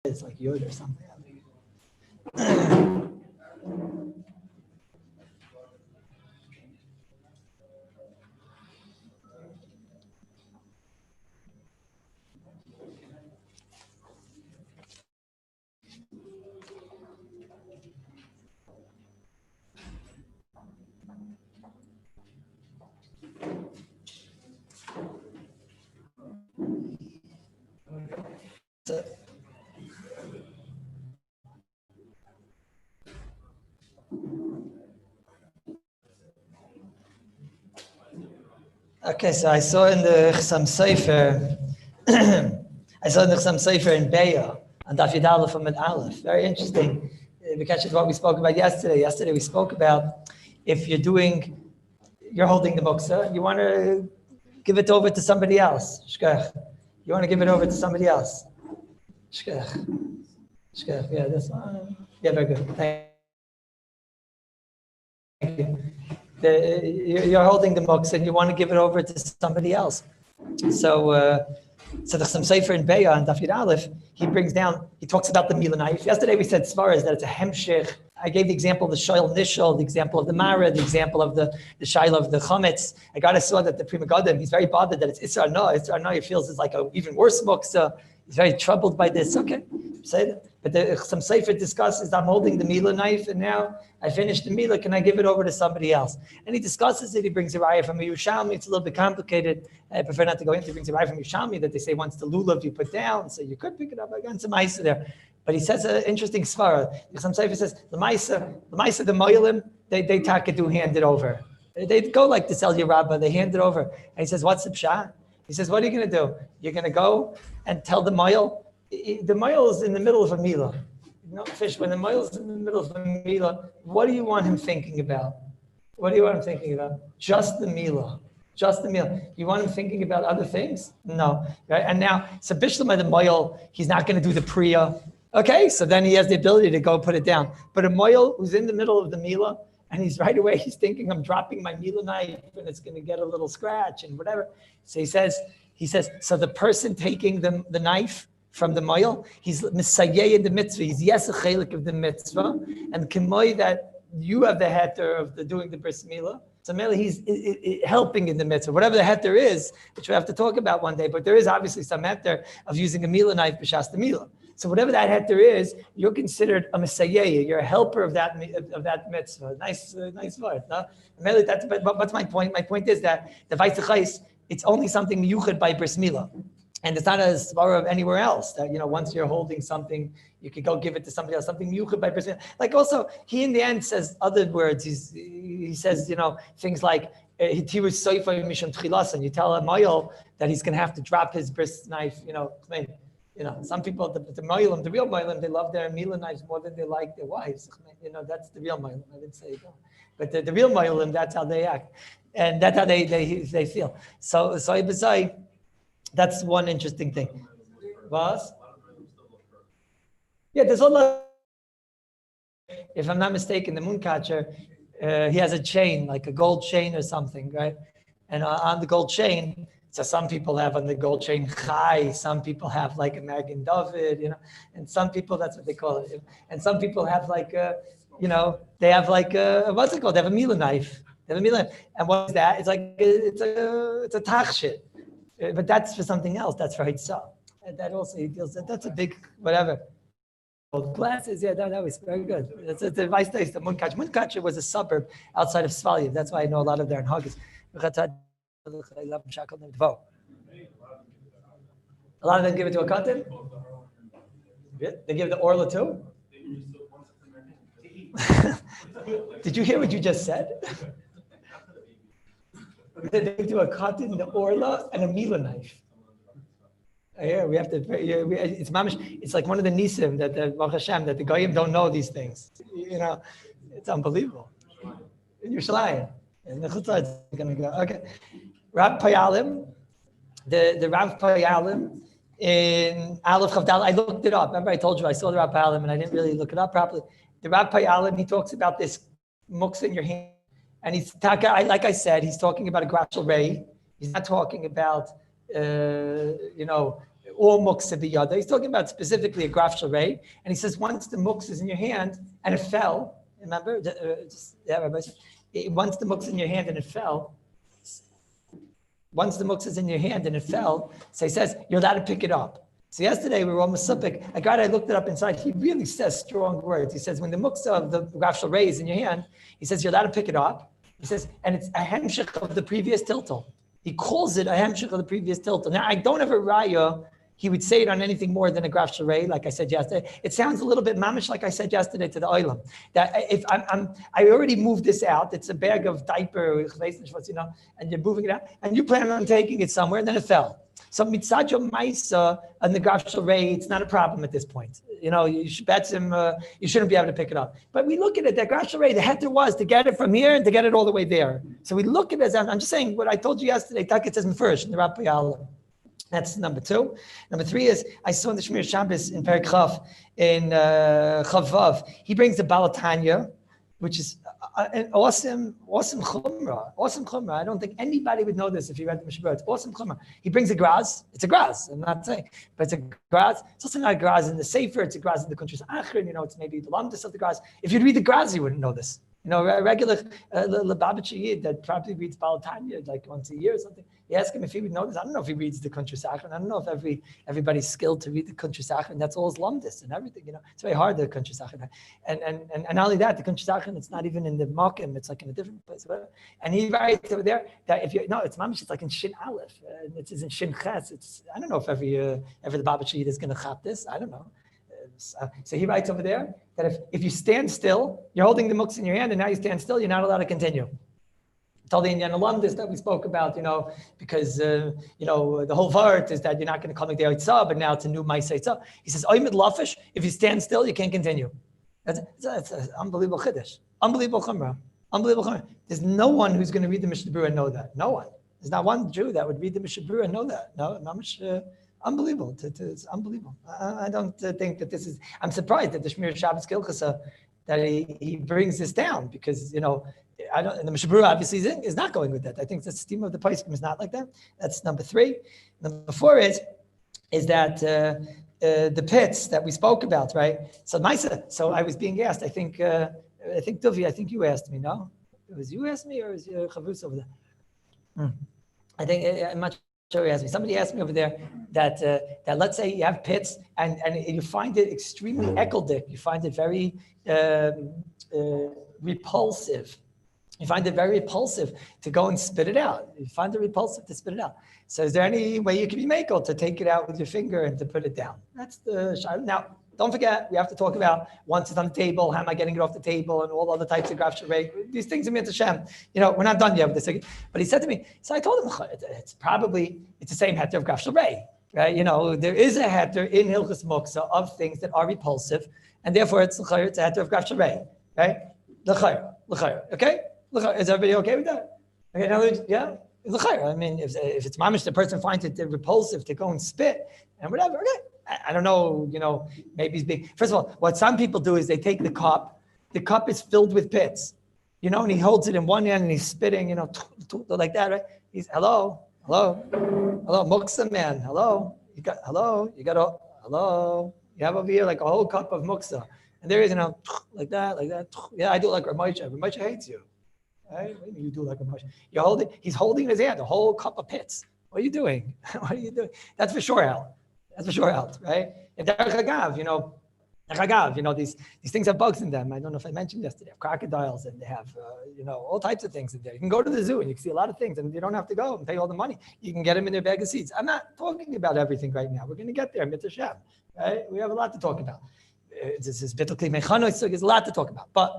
It's like Yod or something. Okay, so I saw in the Chsam Sefer, in Beya, on Daf Yud Aleph from Aleph. Very interesting. Because it's what we spoke about yesterday. Yesterday we spoke about if you're holding the muksa, you want to give it over to somebody else. Shkach. You want to give it over to somebody else. Shkach. Shkach. Yeah, this one. Yeah, very good. Thank you. You're holding the muksa and you want to give it over to somebody else. So the Chsam Sefer in Beya and Daf Yud Aleph, he talks about the Mila knife. Yesterday we said Svaras that it's a hemshich. I gave the example of the Shoyl Nishal, the example of the Mara, the example of the Shaila of the Chametz. I got to saw that the Pri Megadim, he's very bothered that it's Isra No. Isra No, he feels it's like an even worse muksa. He's very troubled by this. Okay, say that. But the Chsam Sefer discusses, I'm holding the Mila knife and now I finished the Mila, can I give it over to somebody else? And he discusses it, he brings a raya from a Yerushalmi, it's a little bit complicated. I prefer not to go into it. He brings a raya from Yerushalmi that they say once the lulav you put down, so you could pick it up against some ice there. But he says an interesting svara. The Chsam Sefer says, the Maisa, the Moilim, they do hand it over. They go like this El Yerabba, they hand it over. And he says, what's the pshat? He says, what are you going to do? You're going to go and tell the Moil. The Moil is in the middle of a Mila. Fish, when the Moil is in the middle of a Mila, what do you want him thinking about? What do you want him thinking about? Just the Mila. Just the Mila. You want him thinking about other things? No. Right? And now, so Bishlam the Moil, he's not going to do the Priya. Okay, so then he has the ability to go put it down. But a Moil who's in the middle of the Mila, and he's thinking, I'm dropping my Mila knife and it's going to get a little scratch and whatever. So he says, so the person taking the knife from the Moil, he's Messiah in the mitzvah, he's yes a chelik of the mitzvah, and Kemoy that you have the heter of doing the bris milah. So mainly he's helping in the mitzvah, whatever the heter is, which we have to talk about one day, but there is obviously some heter of using a milah knife b'shas the milah. So whatever that heter is, you're considered a messiah. You're a helper of that mitzvah. Nice word. No? But what's my point? My point is that the vaytzachais, it's only something miyuchad by bris milah. And it's not a svara of anywhere else that, once you're holding something, you could go give it to somebody else, something miyuchad by bris milah. Like also, he in the end says other words. He says, things like, Hitiru soifa mishum tchilas, you tell a moil that he's going to have to drop his bris knife, some people, the moilim, the real moilim, they love their milah knives more than they like their wives. That's the real moilim. I didn't say that. But the real moilim, that's how they act. And that's how they feel. So that's one interesting thing. Was? Yeah, there's a lot. If I'm not mistaken, the mooncatcher, he has a chain, like a gold chain or something, right? And on the gold chain, so some people have on the gold chain Chai, some people have like a Magen David, and some people, that's what they call it. And some people have like they have like what's it called? They have a Mila knife. And what is that? It's like, it's a tachshit. But that's for something else. That's for Hitzah. And that also, he feels that's a big, whatever. Glasses, yeah, that was very good. It's a nice place, the Munkacher. Munkacher was a suburb outside of Svaliev. That's why I know a lot of their Haggis. A lot of them give it to a cotton? They give the Orla too? Did you hear what you just said? They do a cotton, the Orla, and a Mila knife. Yeah, we have to. It's mamish. It's like one of the nisim that the Baruch Hashem, that the goyim don't know these things. It's unbelievable. In Yerushalayim, and the chutzah is going to go. Okay, Rav Payalim, the Rav Payalim in Aleph Chavdal. I looked it up. Remember, I told you I saw the Rav Payalim, and I didn't really look it up properly. The Rav Payalim, he talks about this muksa in your hand, and he's like I said, he's talking about a grashal ray. He's not talking about or muksa biyada. He's talking about specifically a graf sharei, and he says once the muksa is in your hand and it fell. Remember, Rabbi, once the muksa is in your hand and it fell. Once the muksa is in your hand and it fell, so he says you're allowed to pick it up. So yesterday we were almost supik. A guy I looked it up inside. He really says strong words. He says when the muksa of the graf sharei is in your hand, he says you're allowed to pick it up. He says, and it's a hemshich of the previous tiltal. He calls it a hemshich of the previous tiltal. Now, I don't have a raya. He would say it on anything more than a graf sharei, like I said yesterday. It sounds a little bit mamish, like I said yesterday to the oilam. That if I already moved this out. It's a bag of diaper, and you're moving it out, and you plan on taking it somewhere, and then it fell. So mitzad maisa and the graf sharei, it's not a problem at this point. You shouldn't be able to pick it up. But we look at it, that graf sharei, the heter was to get it from here and to get it all the way there. So we look at it as, I'm just saying what I told you yesterday, Taka says first in the Rabbi. That's number 2. Number 3 is, I saw in the Shmir Shabbos in Perek Chav, in Chavav, he brings the Balatanya, which is an awesome chumrah. Awesome chumrah. I don't think anybody would know this if you read the Mishnah. It's awesome chumrah. He brings a graz. It's a graz. I'm not saying, but it's a graz. It's also not a graz in the Sefer. It's a graz in the country's Achron. It's maybe the lamdas of the graz. If you'd read the graz, you wouldn't know this. A regular Lubavitcher Yid that probably reads Balatanya like once a year or something. You ask him if he would know this. I don't know if he reads the country Sachin. I don't know if everybody's skilled to read the country Sachin. That's all his lumdis and everything. It's very hard, the country Sachin. And not only that, the country Sachin, it's not even in the Makim. It's like in a different place. And he writes over there that it's mamish. It's like in Shin Aleph. It's in Shin Ches. I don't know if every the Babach Yid is going to chap this. I don't know. So he writes over there that if you stand still, you're holding the muksa in your hand, and now you stand still, you're not allowed to continue. Tell the Indian alumnus that we spoke about, because the whole vart is that you're not going to come like the Eitzah, but now it's a new Ma'aseh. He says, Oymid Lafish, if you stand still, you can't continue. That's an unbelievable chiddush. Unbelievable chumrah. Unbelievable chumrah. There's no one who's going to read the Mishnah Berurah and know that. No one. There's not one Jew that would read the Mishnah Berurah and know that. No, unbelievable. It's unbelievable. I don't think that this is. I'm surprised that the Shmir Shabbos Kilchasa that he brings this down because I don't. And the Mishnah Berurah obviously is not going with that. I think the steam of the Paiskim is not like that. That's number 3. Number 4 is that the pits that we spoke about, right? So Maisa. So I was being asked. I think Duvi. I think you asked me. No, it was you asked me or was Chavus over there? I think I'm not sure who asked me. Somebody asked me over there that let's say you have pits and you find it extremely ekeldic. You find it very repulsive. You find it very repulsive to go and spit it out. You find it repulsive to spit it out. So is there any way you can be makel to take it out with your finger and to put it down? That's the shayla. Now, don't forget, we have to talk about once it's on the table, how am I getting it off the table, and all other types of graf sharei. These things are mitzvah Hashem. We're not done yet with this. But he said to me, so I told him, it's the same heter of graf sharei, right? There is a heter in Hilchos Muksa of things that are repulsive, and therefore it's a heter of graf sharei, right? L'chayr, okay? Is everybody okay with that? Okay, in other words, yeah? I mean, if it's mamish, the person finds it repulsive to go and spit and whatever, okay. I don't know, maybe he's being, first of all, what some people do is they take the cup is filled with pits, and he holds it in one hand and he's spitting, like that, right? He's, hello, muksa man, hello, you have over here like a whole cup of muksa. And there is, like that. Yeah, I do like Ramosha. Ramosha hates you. Right? You do like Ramosha. He's holding in his hand a whole cup of pits. What are you doing? What are you doing? That's for sure out. Right? And these things have bugs in them. I don't know if I mentioned yesterday. They have crocodiles and they have, all types of things in there. You can go to the zoo and you can see a lot of things and you don't have to go and pay all the money. You can get them in their bag of seeds. I'm not talking about everything right now. We're going to get there, Mitzvah Shem, right? We have a lot to talk about. This is biblically mechano, so there's a lot to talk about. But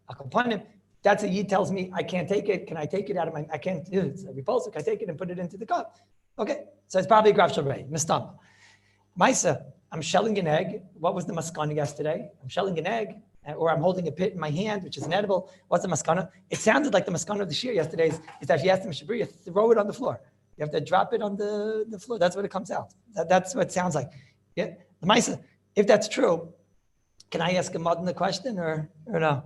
a component, that's a Yid tells me, I can't take it. Can I take it out of I can't, it's repulsive. Can I take it and put it into the cup? Okay, so it's probably a graf sharei, mistama. Maisa, I'm shelling an egg. What was the maskana yesterday? I'm shelling an egg, or I'm holding a pit in my hand, which is an edible. What's the maskana? It sounded like the maskana of the shir yesterday is that if you ask them Shabri, you throw it on the floor. You have to drop it on the floor. That's what it comes out. That's what it sounds like. Yeah, the Maisa, if that's true, can I ask a modern the question or no?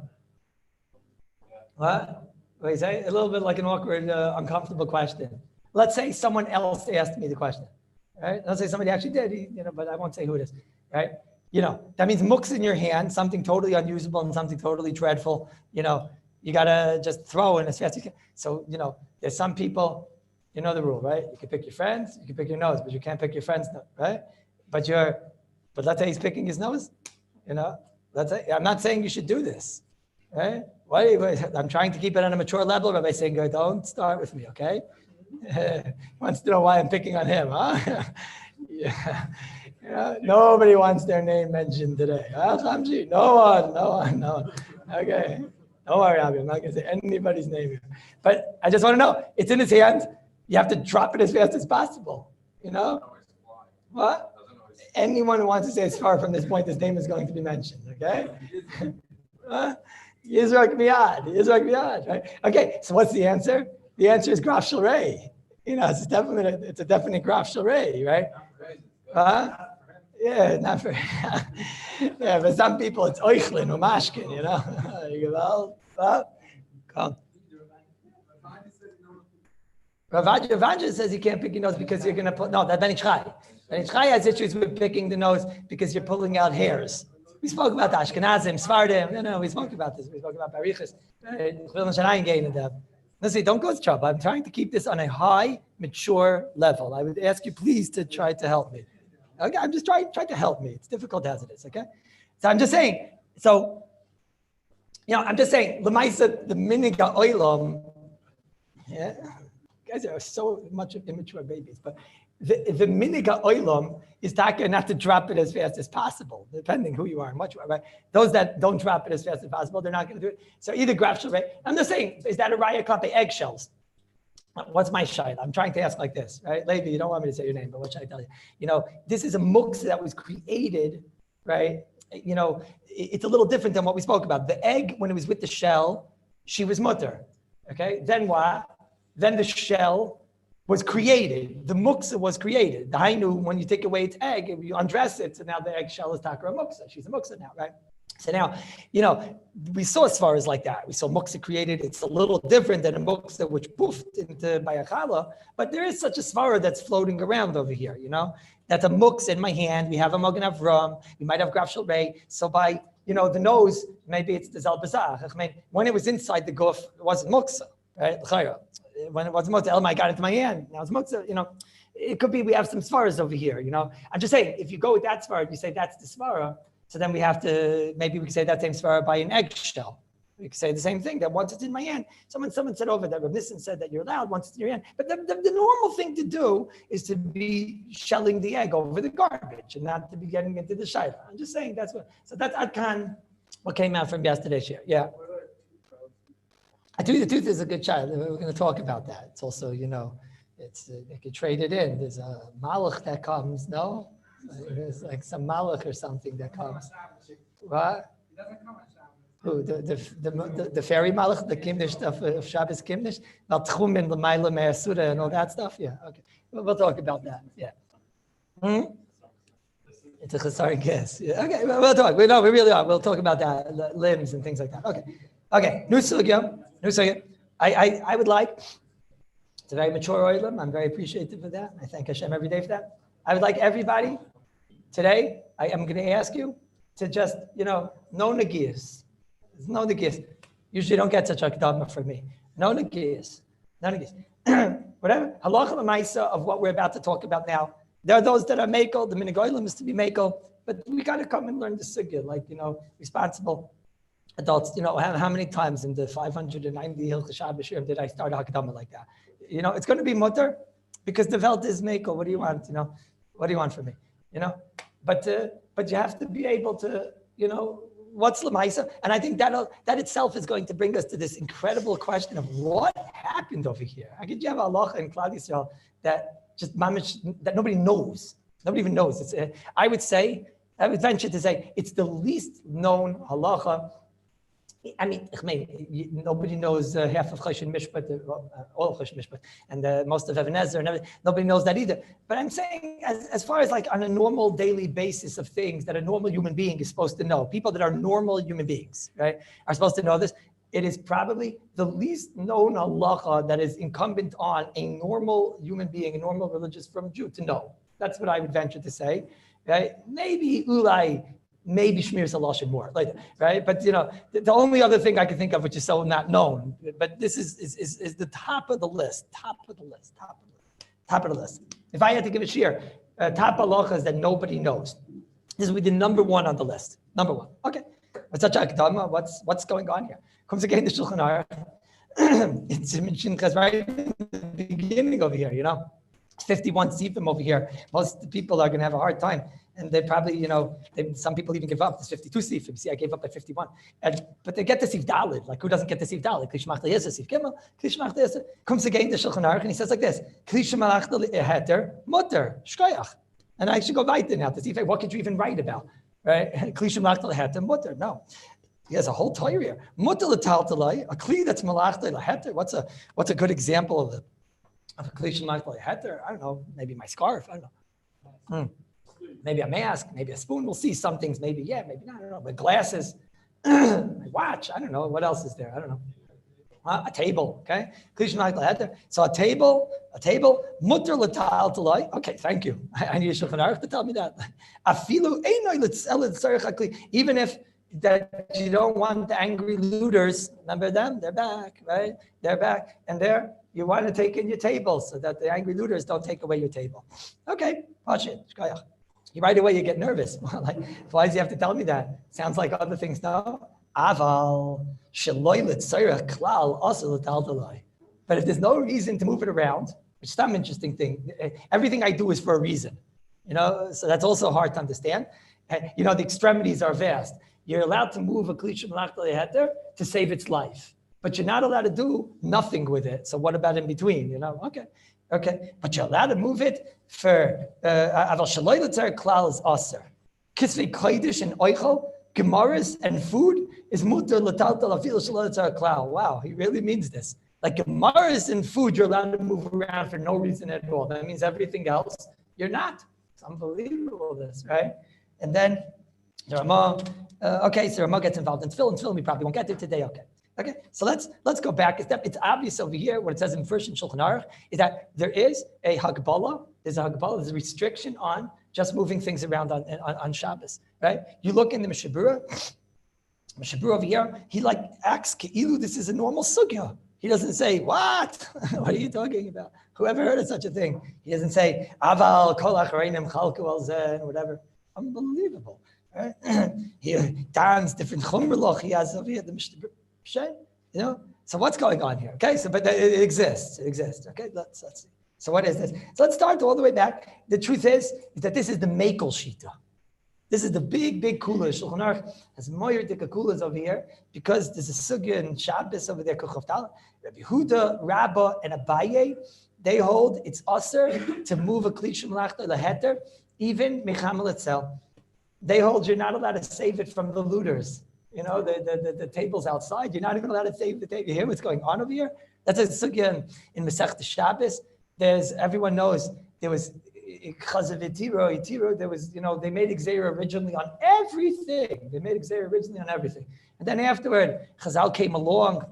What? Wait, say a little bit like an awkward, uncomfortable question. Let's say someone else asked me the question. right? I'll say somebody actually did, but I won't say who it is, right? That means muksa in your hand, something totally unusable and something totally dreadful, you gotta just throw in as fast as you can. So, there's some people, you know the rule, right? You can pick your friends, you can pick your nose, but you can't pick your friend's nose, right? But let's say he's picking his nose, let's say, I'm not saying you should do this, right? I'm trying to keep it on a mature level. Rabbi saying, don't start with me, okay? Wants to know why I'm picking on him, huh? Yeah. Nobody wants their name mentioned today. No one. Okay. Don't worry, Rabbi. I'm not going to say anybody's name here. But I just want to know, it's in his hand. You have to drop it as fast as possible. What? Anyone who wants to say as far from this point, his name is going to be mentioned, okay? Yizrak Miyad, right? Okay, so what's the answer? The answer is Graf Shalrei. It's a definite Graf Shalrei, right? Yeah, not for yeah, for some people it's Oichlin or Mashkin, You go, come. Rav says you can't pick your nose because you're going to put, no, that's Ben Ichchai. Ben Ichchai has issues with picking the nose because you're pulling out hairs. We spoke about Ashkenazim, Sfardim. No, we spoke about this. We spoke about Barichas. Listen, don't go to trouble. I'm trying to keep this on a high, mature level. I would ask you please to try to help me. Okay, I'm just trying to help me. It's difficult as it is, okay? So I'm just saying, L'maisa, the minig ha'olam, yeah, guys are so much immature babies, but the minig ha'olam is not to drop it as fast as possible, depending who you are and what you are, right? Those that don't drop it as fast as possible, they're not going to do it. So either graf shalrei, I'm just saying, is that a raya kape eggshells? What's my shayla? I'm trying to ask like this, right? Levi, you don't want me to say your name, but what should I tell you? This is a muksa that was created, right? It's a little different than what we spoke about. The egg, when it was with the shell, she was mutter, okay? Then what? Then the shell was created. The muksa was created. The hainu, when you take away its egg, you undress it, so now the eggshell is takra muksa. She's a muksa now, right? So now, we saw svaras like that. We saw muksa created. It's a little different than a muksa which poofed into bayachala, but there is such a svara that's floating around over here, That's a muksa in my hand. We have a Mogen Avram. We might have graf shalrei. So by, the nose, maybe it's the zal bazach. When it was inside the guf, it wasn't muksa, right? When it wasn't muksa, I got into my hand. Now it's muksa, It could be we have some svaras over here, I'm just saying, if you go with that svara, you say that's the svara, so then we have to, maybe we can say that same svara by an eggshell. We can say the same thing, that once it's in my hand, someone said over that, Rav Nissen said that you're allowed once it's in your hand. But the normal thing to do is to be shelling the egg over the garbage and not to be getting into the shayla. I'm just saying that's Adkan, what came out from yesterday's year. Yeah. I tell you the truth is a good child. We're going to talk about that. It's also, it's they could trade it in. There's a malach that comes, no? There's like some malach or something that comes. What? Who? The fairy malach, the kimnish stuff of Shabbos kimnish? About tchumen, l'mayla, me'asura, and all that stuff? Yeah, okay. We'll talk about that. Yeah. It's a chasar guess. Yeah. Okay, we'll talk. We really are. We'll talk about that, limbs and things like that. Okay. New sugya. I would like, it's a very mature oilam. I'm very appreciative of that. I thank Hashem every day for that. I would like everybody today, I am going to ask you to just, no negias. No negias. Usually don't get such a kedama from me. No negias. Whatever. Halacha l'maisa of what we're about to talk about now. There are those that are makel. The minig oilam is to be makel. But we got to come and learn the sugya, like, responsible adults. How many times in the 590 Hilchos Shabbos Shiurim did I start a hakdama like that? It's going to be mutter because the Welt is makel. What do you want? What do you want from me? But you have to be able to, what's l'maisa? And I think that itself is going to bring us to this incredible question of what happened over here. How could you have halacha in Klal Yisrael that just mamish, that nobody knows? Nobody even knows. I would venture to say it's the least known halacha. I mean, nobody knows half of Choshen Mishpat, all of Choshen Mishpat, and most of Even Ezer, and everything. Nobody knows that either. But I'm saying, as far as like on a normal daily basis of things that a normal human being is supposed to know, people that are normal human beings, right, are supposed to know this. It is probably the least known halacha that is incumbent on a normal human being, a normal religious from Jew to know. That's what I would venture to say, right? Maybe ulai, maybe Shmir Salashim more, like, right? But the only other thing I can think of which is so not known, but this is the top of the list, top of the list. If I had to give a shir, top halachas that nobody knows, this would be the number one on the list. Number one. Okay. What's such a akdama? What's going on here? Comes again the Shulchan Aruch. It's mentioned because right in the beginning over here, 51 sifim over here. Most people are going to have a hard time. And they probably, some people even give up. There's 52 sifim. See, I gave up at 51. But they get the sif dalid. Like, who doesn't get the sif dalid? Kli shmachta yesa sif gimel. Kli shmachta yesa. Comes again the Shulchan Aruch and he says like this: Kli shmachta heter mutter shkoyach. And I should go weiter now to see what could you even write about, right? Kli shmachta heter mutter. No. He has a whole Torah here. Mutter l'taltalai, a kli that's malachta leheter. What's a good example of a kli shmachta leheter? I don't know. Maybe my scarf. I don't know. Maybe a mask. Maybe a spoon. We'll see some things. Maybe yeah. Maybe not. I don't know. But glasses, my watch. I don't know. What else is there? I don't know. A table. Okay. Kli shmachta leheter. So a table. Mutter l'taltalai. Okay. Thank you. I need a Shulchan Aruch to tell me that. Afilu einoi l'tzel tzarich hakli. Even if that you don't want the angry looters, remember them? They're back, right? They're back. And there, you want to take in your table so that the angry looters don't take away your table. Okay, watch it. Right away, you get nervous. Like, why does he have to tell me that? Sounds like other things, no? Aval, klal, but if there's no reason to move it around, which is some interesting thing, everything I do is for a reason, so that's also hard to understand. The extremities are vast. You're allowed to move a kli shmachta leheter to save its life, but you're not allowed to do nothing with it. So what about in between? Okay. But you're allowed to move it for aval shaloi l'tzar klal is aser. Kisvei kodesh and oichel, gemaras and food is mutar l'taltal afil shaloi l'tzar klal. Wow, he really means this. Like gemaras and food, you're allowed to move around for no reason at all. That means everything else you're not. It's unbelievable, this, right? And then the Ramah, so Ramah gets involved in tefillin. We probably won't get there today. Okay. So let's go back a step. It's obvious over here what it says in first in Shulchan Aruch is that there is a hagbala. There's a restriction on just moving things around on Shabbos. Right? You look in the Mishabura over here. He acts keilu. This is a normal sugya. He doesn't say what. What are you talking about? Whoever heard of such a thing? He doesn't say aval kol achareinim chalku al zeh or whatever. Unbelievable. Right? He dons different chumrloch he has over here, the Mishnah. So what's going on here? Okay, but it exists. Okay, let's see. So what is this? So let's start all the way back. The truth is that this is the Mekel Shita. This is the big kula. Shulchan Aruch has moyer dika kulas over here because there's a sugya in Shabbos over there. Rabbi Huda, Rabbi, and Abaye, they hold it's aser to move a kli shmachta leheter, even mechamel itself. They hold you're not allowed to save it from the looters. The table's outside. You're not even allowed to save the table. You hear what's going on over here? That's a sugya in Masechta Shabbos. Everyone knows there was Itiro. There was, they made Xer originally on everything. And then afterward, Chazal came along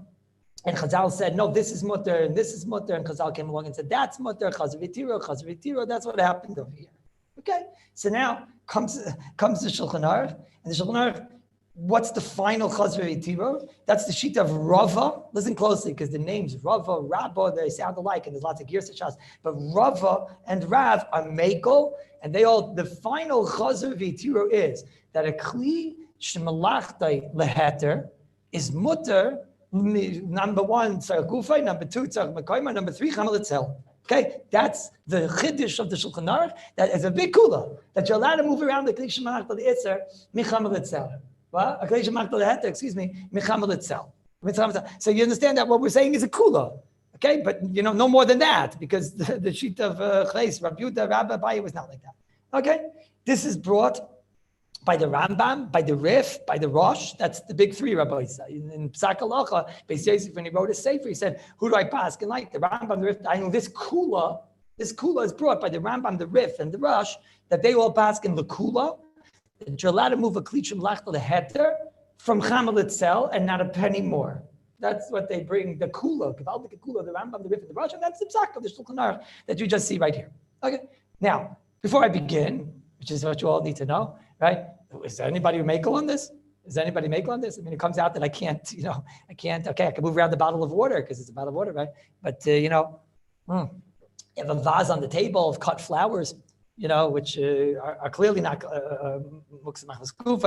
and Chazal said, no, this is mutter and this is mutter. And Chazal came along and said, that's mutter, Itiro. That's what happened over here. Okay, so now comes the Shulchan Aruch, and the Shulchan Aruch, what's the final Chazar Tiro? That's the sheet of Rava. Listen closely, because the names Rava, Rabba, they sound alike, and there's lots of Girsa Shas. But Rava and Rav are Mekel, and the final Chazar Tiro is that a Kli Shmalachtai Leheter is mutter, number one, Tzar Gufay, number two, Tzar Mekayma, number three, Chamal Etzel. Okay, that's the chiddush of the Shulchan Aruch. That is a big kula that you're allowed to move around the kli shmachta leitzer michamel itzel. Well, a kli shmachta leheter, michamel itzel. So you understand that what we're saying is a kula. Okay, but no more than that because the sheet of Chais, Rabbi Yehuda, Rabbi Abaye was not like that. Okay, this is brought by the Rambam, by the Rif, by the Rosh. That's the big three rabbis. In Psak Halacha, Beis Yosef, when he wrote a sefer, he said, "Who do I pass?" And like the Rambam, the Rif, I know this kula is brought by the Rambam, the Rif, and the Rosh that they all pass in the kula that you're allowed to move a klichim lachta leheter from Chamal itself and not a penny more. That's what they bring the kula, the Rambam, the Rif, and the Rosh, and that's the Psak of the Shulchan Aruch that you just see right here. Okay, now. before I begin, which is what you all need to know, right? Is there anybody who make on this? Is there anybody make on this? I mean, it comes out that I can't, okay, I can move around the bottle of water because it's a bottle of water, right? But, you have a vase on the table of cut flowers, which are clearly not,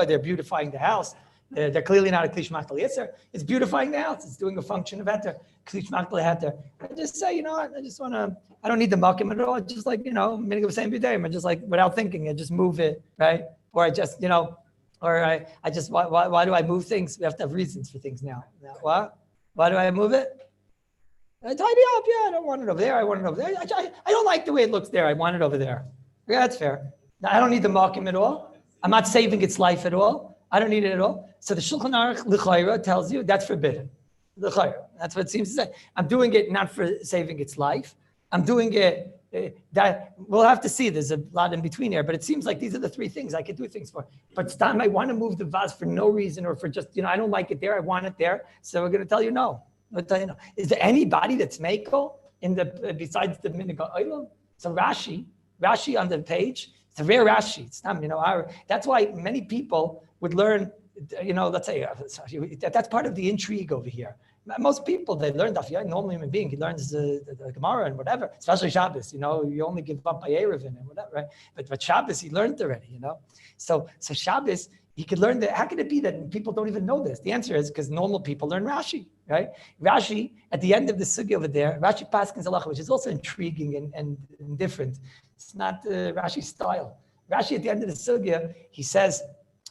they're beautifying the house. They're clearly not a klish machal yitzer. It's beautifying the house. It's doing a function of heter. Klish machal heter. I just say, I just want to, I don't need the makim at all. I just like, minig of same day. I just like, without thinking, I just move it, right? Or I just, or I just, why do I move things? We have to have reasons for things now. What? Why do I move it? I tidy up. Yeah, I don't want it over there. I want it over there. I don't like the way it looks there. I want it over there. Yeah, that's fair. Now, I don't need the makim at all. I'm not saving its life at all. I don't need it at all. So the Shulchan Aruch L'chayra tells you that's forbidden. L'chayra. That's what it seems to say. I'm doing it not for saving its life. I'm doing it that we'll have to see. There's a lot in between here, but it seems like these are the three things I could do things for. But Stam, I want to move the vase for no reason or for just, I don't like it there. I want it there. So we're going to tell you no. We'll tell you no. Is there anybody that's Meiko besides the Minig Olam? So Rashi on the page, it's a rare Rashi. It's not, that's why many people would learn, let's say, that's part of the intrigue over here. Most people, they learn Daf Yomi, normal human being, he learns the Gemara and whatever, especially Shabbos, you only give up by Erevin and whatever, right? But Shabbos, he learned already, So Shabbos, he could learn that. How can it be that people don't even know this? The answer is because normal people learn Rashi, right? Rashi, at the end of the sugi over there, Rashi Paskins Halacha, which is also intriguing and different. It's not Rashi's style. Rashi, at the end of the sugya, he says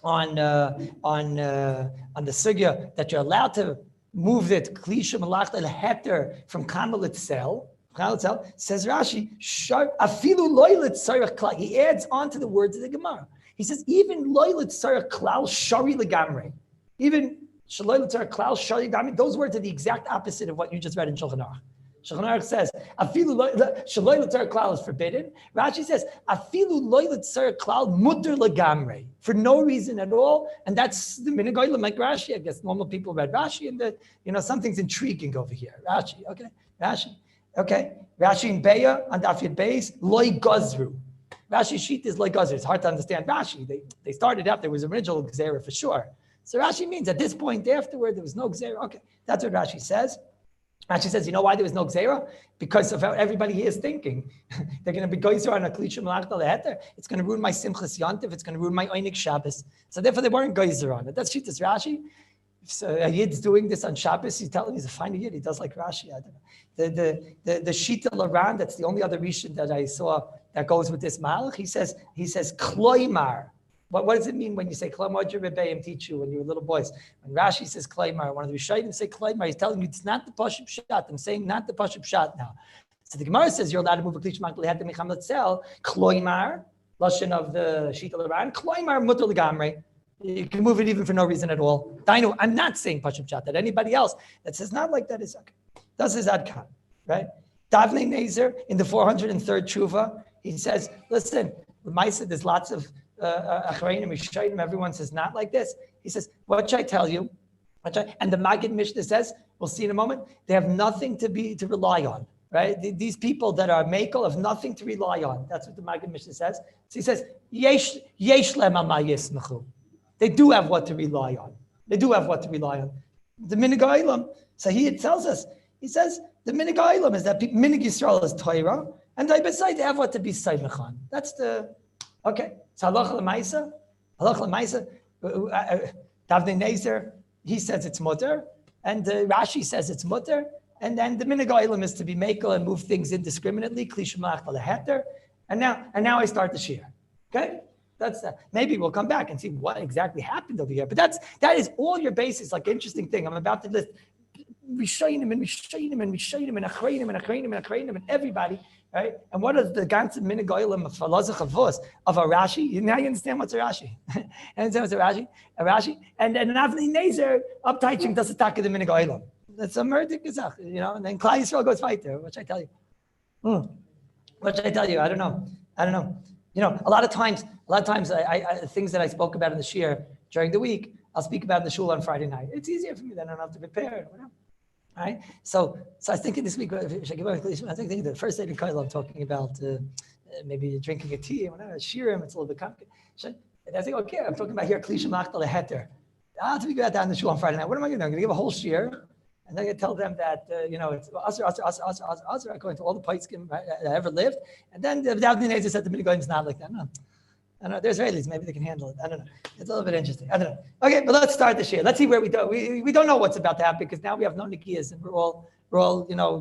on the sugya that you're allowed to move it klisha malach el heter from kamal itself. Says Rashi, afilu loylet sarach klal. He adds on to the words of the Gemara. He says even loylet sarach klal shari legamre. Even shaloylet sarach klal shari legamre. Those words are the exact opposite of what you just read in Shulchan Aruch. Shulchan Aruch says, "Afilu shaloylet sarach klal is forbidden." Rashi says, "Afilu loylet sarach klal mutter legamre," for no reason at all, and that's the minig olam like Rashi. I guess normal people read Rashi, and something's intriguing over here. Rashi, okay. Rashi in Beya on Daf Yud Beis loy gazru. Rashi sheet is loy gazru. It's hard to understand Rashi. They started out there was original gzera for sure. So Rashi means at this point afterward there was no gzera. Okay, that's what Rashi says. Rashi says, you know why there was no gzera? Because of how everybody here is thinking. They're going to be goyzer on a klisha malach leheter. It's going to ruin my simchas yantiv. It's going to ruin my oinik Shabbos. So therefore, they weren't goyzer on it. That's Shittas Rashi. If a yid's doing this on Shabbos, he's telling he's a fine yid. He does like Rashi. I don't know. The Shita Laran. That's the only other rishon that I saw that goes with this malach. He says kloimar. What does it mean when you say Klaimar? What did your Rebbeim teach you when you were little boys? When Rashi says Klaimar, one of the Rishayim say Klaimar, he's telling you it's not the Pashut Pshat. I'm saying not the Pashut Pshat now. So the Gemara says you're allowed to move a Klish Makli had to Mecham Letzel, Klaimar, Lashon of the Shita Laran, Klaimar Mutter Legamre. You can move it even for no reason at all. Dainu, I'm not saying Pashut Pshat. That anybody else that says not like that is okay. That's his Adkan, right? Davnei Nezer in the 403rd Tshuva, he says, listen, with Maisa, there's lots of everyone says not like this. He says, what should I tell you? And the Maggid Mishnah says, we'll see in a moment, they have nothing to rely on, right? These people that are Mekel have nothing to rely on. That's what the Maggid Mishnah says. So he says, yesh lem ama yismachu. They do have what to rely on. The minig olam. So he tells us, he says, the minig olam is that minig Yisrael is Torah, and besides they have what to be Saimach on. That's the, okay. So halacha l'maisa, Davnei Nezer, he says it's mutter, and Rashi says it's mutter, and then the minig olam is to be mekel and move things indiscriminately, klisha malach leheter, and now I start the shir. Okay, that's that. Maybe we'll come back and see what exactly happened over here. But that is all your basis. Like interesting thing, I'm about to list Rishayim and Achrayim and everybody. Right? And what is the ganze minig olam of Falazach Avos of a Rashi? Now you understand what's a Rashi. Understand what's a Rashi? And then Avnei Nezer up teaching does attack the minig olam. That's a murder gezach, and then Klal Yisrael goes fight there. What should I tell you? What should I tell you? I don't know. A lot of times, I things that I spoke about in the shir during the week, I'll speak about in the shul on Friday night. It's easier for me, then I don't have to prepare. Whatever. Right? So I was thinking this week, I was thinking the first day in Kallus, I'm talking about maybe you're drinking a tea, whatever, shirim, it's a little bit complicated. And I think, okay, I'm talking about here, klisha machtal heter. I'll have to go down the shul on Friday night. What am I going to do? I'm going to give a whole shir, and then I tell them that, it's asr, according to all the poskim that ever lived. And then the Davdin Ezra said the Minigoyim is not like that. No. I don't know. There's Israelis. Maybe they can handle it. I don't know. It's a little bit interesting. I don't know. Okay, but let's start the shir. Let's see where we do. We don't know what's about to happen because now we have no nikiyas and we're all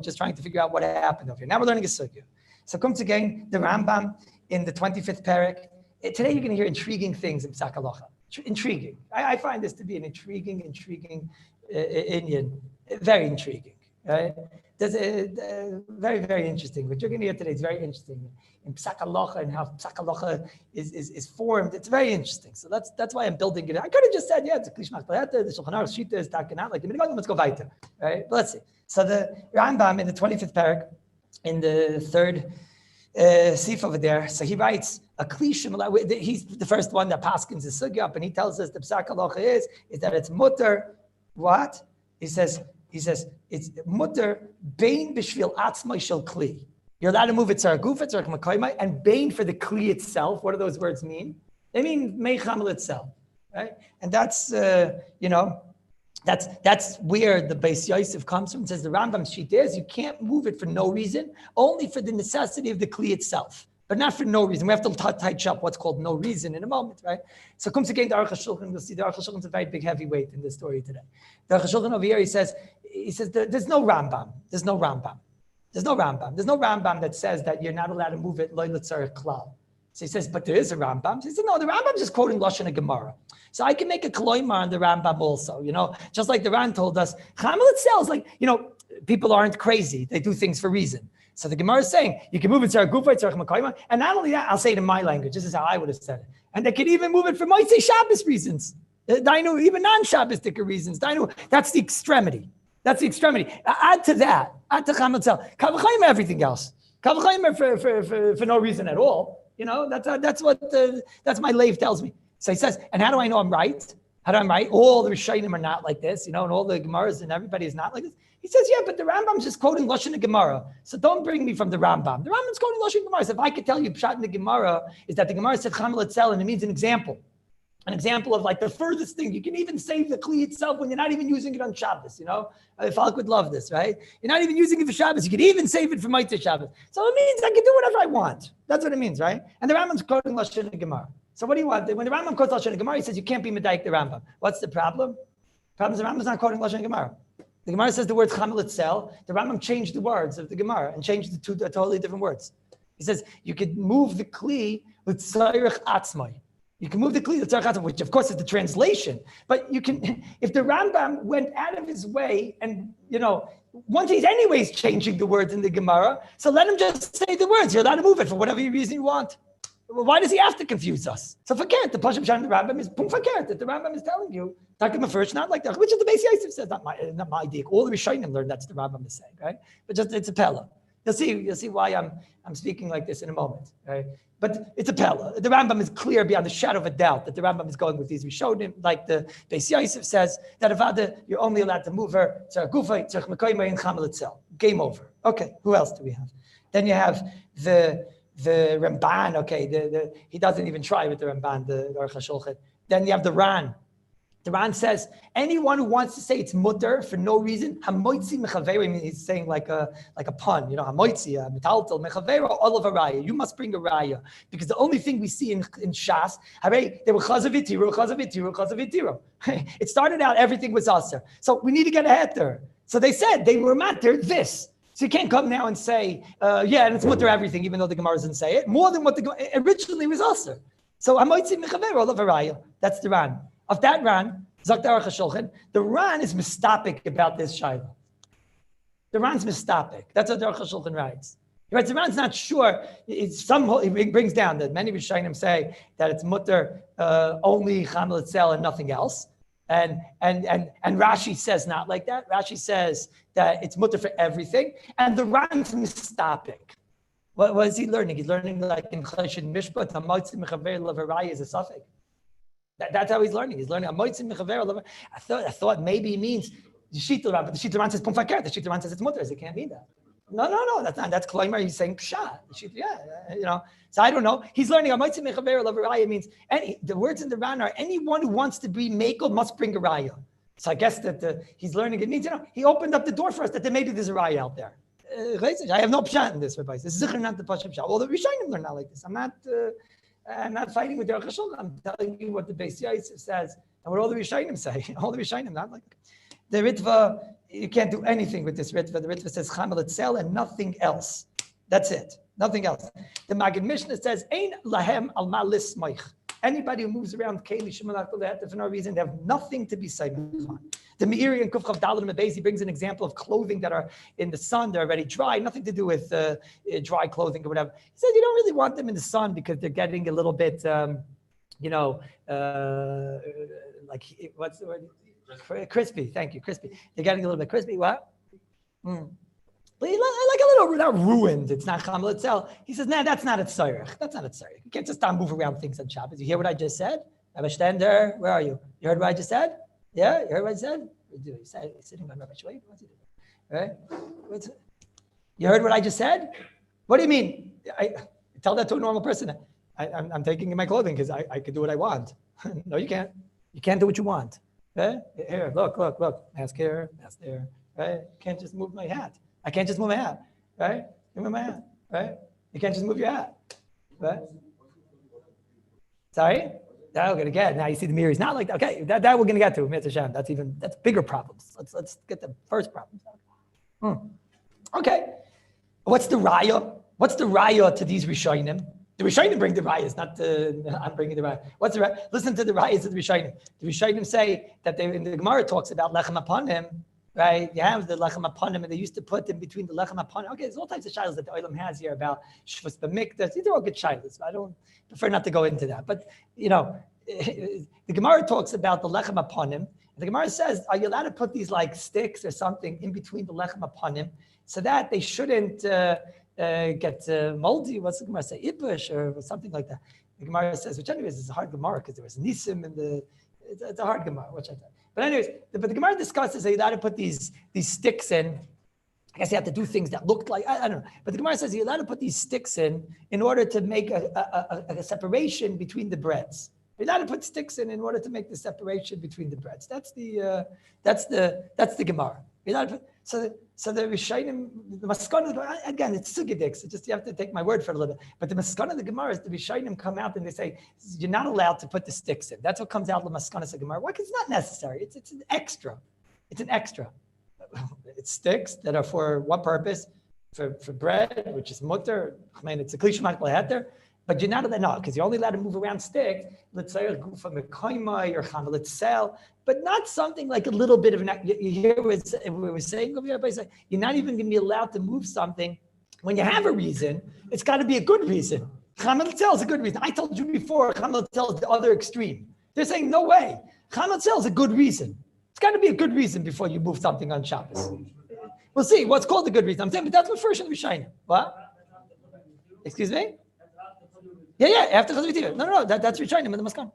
just trying to figure out what happened over here. Now we're learning a sugya. So comes again the Rambam in the 25th parak. Today you're going to hear intriguing things in Psak Halacha. Intriguing. I find this to be an intriguing Indian. Very intriguing. Right? There's a very, very interesting. What you're going to hear today is very interesting. In Psak Halacha and how Psak Halacha is formed, it's very interesting. So that's why I'm building it. I could have just said, it's a klishmach the Shulchan Aruch Shita is talking out like the Minigod. Let's go weiter. Right? But let's see. So the Rambam in the 25th parak, in the third sif over there, so he writes a klishim. He's the first one that paskins the sugya up, and he tells us the Psak Halacha is that it's mutter. What he says it's mutter bein b'shvil atzmai shel kli. You're allowed to move it tzarech gufa, tzarech makayma, and bein for the kli itself. What do those words mean? They mean meichamel itself, right? And that's that's where the Beis Yosef comes from. It says the Rambam's sheet is you can't move it for no reason, only for the necessity of the kli itself, but not for no reason. We have to touch up what's called no reason in a moment, right? So comes again the Aruch HaShulchan. You'll see the Aruch HaShulchan is a very big heavyweight in this story today. The Aruch HaShulchan over here, he says there's no Rambam. There's no Rambam that says that you're not allowed to move it lo l'tzarech klal. So he says, but there is a Rambam. He said, no, the Rambam is just quoting Lashon HaGemara. So I can make a kloimar on the Rambam also, just like the Ran told us, Chamel itself, like, people aren't crazy. They do things for reason. So the Gemara is saying, you can move it tzarech gufa, tzarech makayma, and not only that, I'll say it in my language. This is how I would have said it. And they can even move it for Motzei Shabbos reasons. Dainu, even non-Shabbos reasons. Dainu, that's the extremity. Add to that, add to Chamel itself. Kavachayim, everything else. Kavachayim for no reason at all. That's my lave tells me. So he says, and how do I know I'm right? All the Rishonim are not like this, and all the Gemaras and everybody is not like this. He says, but the Rambam's just quoting Lashon Gemara. So don't bring me from the Rambam. The Rambam's quoting Lashon Gemara. So if I could tell you Pshat in the Gemara is that the Gemara said Chamel Etzel, and it means an example of like the furthest thing. You can even save the Kli itself when you're not even using it on Shabbos, Falk would love this, right? You're not even using it for Shabbos. You could even save it for Motzei Shabbos. So it means I can do whatever I want. That's what it means, right? And the Rambam's quoting Lashon Gemara. So what do you want? When the Rambam quotes Lashon Gemara, he says you can't be Medaik the Rambam. What's the problem? The problem is the Rambam's not quoting Lashon Gemara. The Gemara says the word Chamel Etzel. The Rambam changed the words of the Gemara and changed the two totally different words. He says you could move the Kli with Tzarech Atzmai. You can move the Kli with Tzarech Atzmai, which of course is the translation. But you can, if the Rambam went out of his way and, once he's anyways changing the words in the Gemara, so let him just say the words. You're allowed to move it for whatever reason you want. Why does he have to confuse us? So forget the Pasham Shan the Rambam is forget that the Rambam is telling you. Talking first, not like that. Which is the Beis Yosef says, not my idea. All the Rishonim learned that's the Rambam is saying, right? But just it's a pella. You'll see why I'm speaking like this in a moment, right? But it's a pella. The Rambam is clear beyond the shadow of a doubt that the Rambam is going with these Rishonim, like the Beis Yosef says that Avada you're only allowed to move her tzarech gufa, tzarech makayma, and Chamel Etzel. Game over. Okay, who else do we have? Then you have the Ramban. Okay, he doesn't even try with the Ramban, the Aruch HaShulchan. Then you have the Ran. The Ran says, anyone who wants to say it's mutter for no reason, hamoitzi mechaveira, he's saying like a pun, hamoitzi, metaltel, mechaveira, all of a raya. You must bring a raya. Because the only thing we see in Shas, they were chazavitiru. It started out, everything was aser. So we need to get ahead there. So they said they were matter this. So you can't come now and say, and it's mutter everything, even though the Gemara doesn't say it, more than what the originally was aser. So hamoitzi mechaveira, all of a raya. That's the Ran. Of that Ran, Zakt Aruch HaShulchan, the Ran is mistapik about this Shaila. The Ran's mistapik. That's what the Aruch HaShulchan writes. He writes, the Ran's not sure. He brings down that many Rishonim say that it's mutter only Chamel Etzel and nothing else. And Rashi says not like that. Rashi says that it's mutter for everything. And the Ran's mistapik. What is he learning? He's learning like in Choshen Mishpat, Hamotzim Mechaver Levaraya is a suffix. That's how he's learning. He's learning. I thought maybe he means the Shita Ran, but the Shita Ran says Pum Fakir. The Shita Ran says it's mutter. It can't mean that. No. That's not. That's Kloimer. He's saying pshat. So I don't know. He's learning. It means the words in the Ran are anyone who wants to be makel must bring a raya. So I guess that he's learning. It means he opened up the door for us that maybe there's a raya out there. I have no pshat in this, Rabbi. This is not the pshat. Well, the Rishonim learn not like this. I'm not fighting with the Chashul. I'm telling you what the Beis Yosef says and what all the Rishonim say. All the Rishonim not like the Ritva. You can't do anything with this Ritva. The Ritva says Chamel Etzel and nothing else. That's it. Nothing else. The Maggid Mishnah says Ein lahem al malis moich. Anybody who moves around Keli Shemalav for no reason, they have nothing to be said on. The Meiri and Kufchav Dalet and Beis, he brings an example of clothing that are in the sun, they're already dry, nothing to do with dry clothing or whatever. He says you don't really want them in the sun because they're getting a little bit, like what's the word? Crispy. Thank you, crispy. They're getting a little bit crispy. What? Like a little not ruined. It's not Chamel Etzel. He says, that's not a tzarech. That's not a tzarech. You can't just move around things on Shabbos. You hear what I just said? Rabbi Stender, where are you? You heard what I just said? Yeah, you heard what I said? He's sitting by Rabbi Shway. What's he doing? Right? You heard what I just said? What do you mean? I tell that to a normal person. I'm taking in my clothing because I can do what I want. No, you can't. You can't do what you want. Right? Here, look. Mask here, mask there. Right? You can't just move my hat. I can't just move my hat. Right? Move my hat. Right? You can't just move your hat. Right? Sorry? Now we're gonna now you see the mirror is not like that. Okay, that we're gonna get to. That's bigger problems. Let's get the first problems out. Okay. What's the raya? What's the raya to these Rishonim? The Rishonim bring the rayas, not I'm bringing the raya. What's the raya? Listen to the rayas of the Rishonim. The Rishonim say that in the Gemara talks about lechem upon him, right? You have the lechem upon him, and they used to put in between the lechem upon him. Okay, there's all types of shilas that the Olam has here about shvus b'mikdash. These are all good shilas. I don't prefer not to go into that, but the Gemara talks about the lechem upon him. And the Gemara says, are you allowed to put these like sticks or something in between the lechem upon him so that they shouldn't get moldy? What's the Gemara say? Ibush or something like that. The Gemara says, which anyways is a hard Gemara because there was Nisim in it's a hard Gemara, which I thought. But anyways, but the Gemara discusses, are you allowed to put these sticks in? I guess you have to do things that looked like, I don't know. But the Gemara says you're allowed to put these sticks in order to make a separation between the breads. You're allowed to put sticks in order to make the separation between the breads. That's the Gemara. You're allowed to put, so the Rishonim, the Maskana, again, it's Sugidik, so just you have to take my word for it a little bit. But the Maskana of the Gemara is the Rishonim come out and they say, you're not allowed to put the sticks in. That's what comes out of the Maskana of the Gemara. Why? Because it's not necessary. It's an extra. It's an extra. It's sticks that are for one purpose, for bread, which is mutter. I mean, it's a klishma heter, but you're not allowed, no, because you're only allowed to move around sticks. Let's say from a koimai or chamel itself, but not something like a little bit of an. You hear what we're saying over here? You're not even going to be allowed to move something when you have a reason. It's got to be a good reason. Chamel itself is a good reason. I told you before, chamel itself is the other extreme. They're saying no way. Chamel itself is a good reason. It's got to be a good reason before you move something on Shabbos. We'll see what's called a good reason. I'm saying, but that's what first should be shining. What? Excuse me? Yeah. After Chazal. No. That's Rishonim in the Maskan.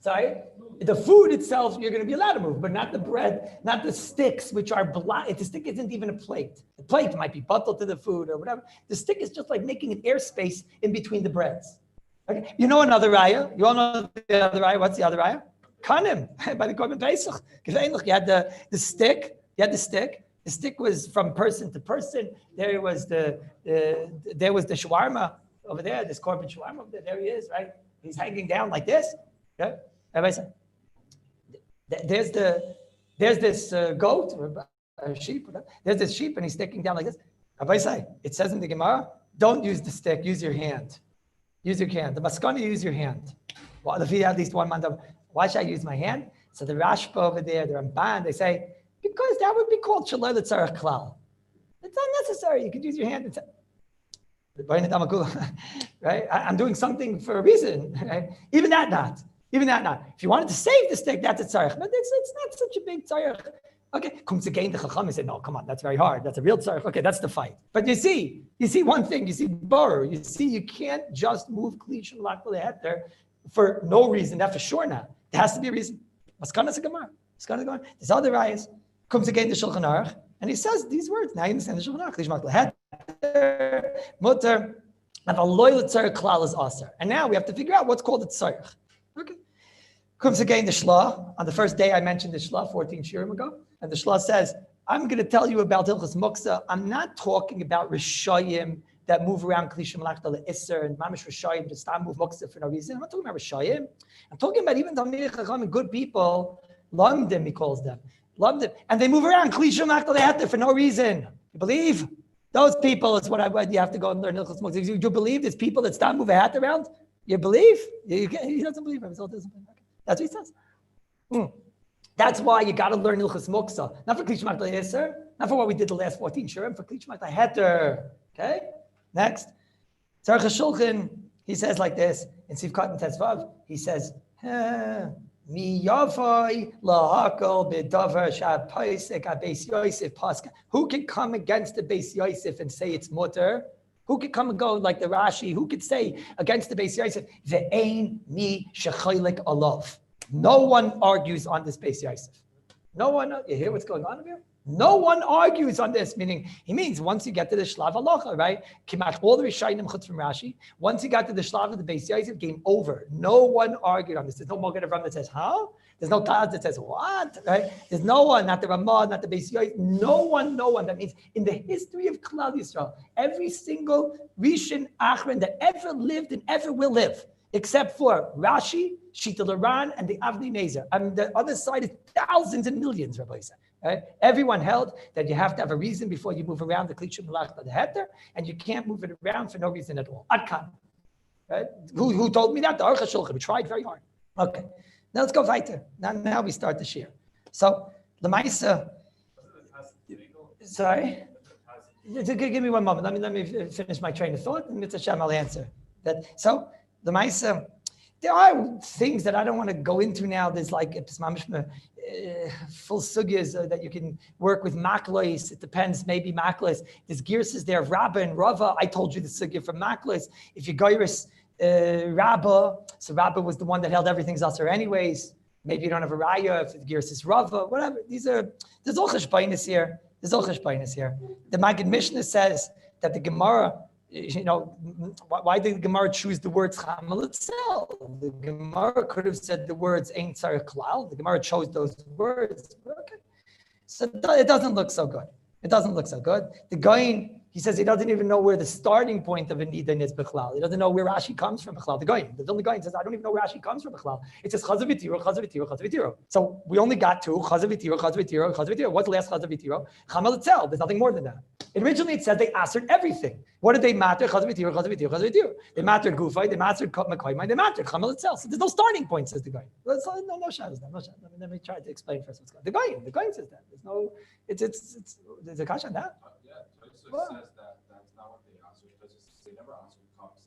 Sorry? The food itself, you're going to be allowed to move, but not the bread, not the sticks, which are black. The stick isn't even a plate. The plate might be buttled to the food or whatever. The stick is just like making an airspace in between the breads. Okay? You know another raya? You all know the other raya? What's the other raya? Kanim, by the Korban Pesach. You had the stick. You had the stick. The stick was from person to person. There was the shawarma over there. This Korban shawarma over there. There he is, right? He's hanging down like this. Okay? Everybody say, there's this goat or a sheep. There's this sheep, and he's sticking down like this. Everybody say, it says in the Gemara, don't use the stick. Use your hand. Use your hand. The maskana, use your hand. Well, if you have at least one month of. Why should I use my hand? So the Rashba over there, the Ramban, they say, because that would be called Shalai L'Tzarech Klal. It's not necessary. You could use your hand. Right? I'm doing something for a reason. Right? Even that not. If you wanted to save the stick, that's a tzarech. But it's not such a big tzarech. Okay, comes again the Chacham said, no, come on, that's very hard. That's a real tzarech. Okay, that's the fight. But you see one thing. You see borrow. You can't just move Klish and Lak Heter for no reason. That for sure not. There has to be a reason. Maskana Gemara. There's other rayas. Comes again the Shulchan Aruch. And he says these words. Now you understand the Shulchan Aruch. Mutter, and a loyal tzarech klal is aser. And now we have to figure out what's called a tzarech. Okay. Comes again the Shlah. On the first day I mentioned the Shlah 14 shirim ago. And the Shlah says, I'm going to tell you about Hilchos Muksa. I'm not talking about Rishayim that move around Kli Shemalachta Le'Isser and Mamish Rishayim that start move Muksa for no reason. I'm not talking about Rishayim. I'm talking about even Talmidei Chachamim, good people, Lamdim he calls them. Lamdim. And they move around Kli Shemalachta Le'Isser for no reason. You believe? Those people is what you have to go and learn Hilchos Muksa. You believe there's people that start move a hat around? You believe? He doesn't believe him. Okay. That's what he says. That's why you got to learn Hilchos Muksa. Not for Kli Shemalachta Le'Isser, not for what we did the last 14 shurim, for Kli Shemalachta Heter. Okay? Next. Tzarech HaShulchan, he says like this, in Sivkat and Tetzvav, he says, Mi yavai lahakol b'davar sha'paisek ha'beis Yosef paska. Who can come against the Beis Yosef and say it's mutter? Who could come and go like the Rashi? Who could say against the Beis Yosef, ve'ein mi shecholik alav? No one argues on this Beis Yosef. No one, you hear what's going on here? No one argues on this, meaning he means once you get to the Shlav Halacha, right? Kimat all the Rishayim chutz from Rashi. Once you got to the Shlav of the Beis Yosef, game over. No one argued on this. There's no Mogen Avram that says, huh? There's no Taz that says, what? Right? There's no one, not the Ramah, not the Beis Yosef. No one. That means in the history of Klal Yisrael, every single Rishon Achron that ever lived and ever will live, except for Rashi, Shita Laran, and the Avnei Nezer. And the other side is thousands and millions, Rabbi said. Right? Everyone held that you have to have a reason before you move around the Kli Shemalachta the Heter, and you can't move it around for no reason at all. Adkan. Right? Who told me that? The Aruch HaShulchan. We tried very hard. Okay. Now let's go weiter. Now we start the shir. So the Maisa. Sorry. Give me one moment. Let me finish my train of thought, and Mitzvah Shem I'll answer that. So the Maisa. There are things that I don't want to go into now. There's like full sugyas that you can work with maklois. It depends, maybe maklois. There's girses there of Rabbi and Rava. I told you the sugya from maklois. If you goyris Rabba, so Rabba was the one that held everything zaser anyways. Maybe you don't have a raya. If the girses Rava, whatever. There's all cheshbainis here. The Maggid Mishnah says that the Gemara. Why did the Gemara choose the words Chamal itself? The Gemara could have said the words Ein Tzarech Klal. The Gemara chose those words. Okay. So it doesn't look so good. The Goyin, he says he doesn't even know where the starting point of a Nidan is B'chlal. He doesn't know where Rashi comes from B'chlal. The only Goyin says, I don't even know where Rashi comes from B'chlal. It says Chazavitiro. So we only got to Chazavitiro. What's the last Chazavitiro? Chamal itself. There's nothing more than that. Originally it said they answered everything. What did they matter? Chazavitiro. They mattered Gufay, they mattered Makoymai, they mattered Chamal itself. So there's no starting point, says the Goyin. No shadows. Let me try to explain first what's going on. The Goyin says that. There's a kasha on that. Says that that's not what they answered because they never answered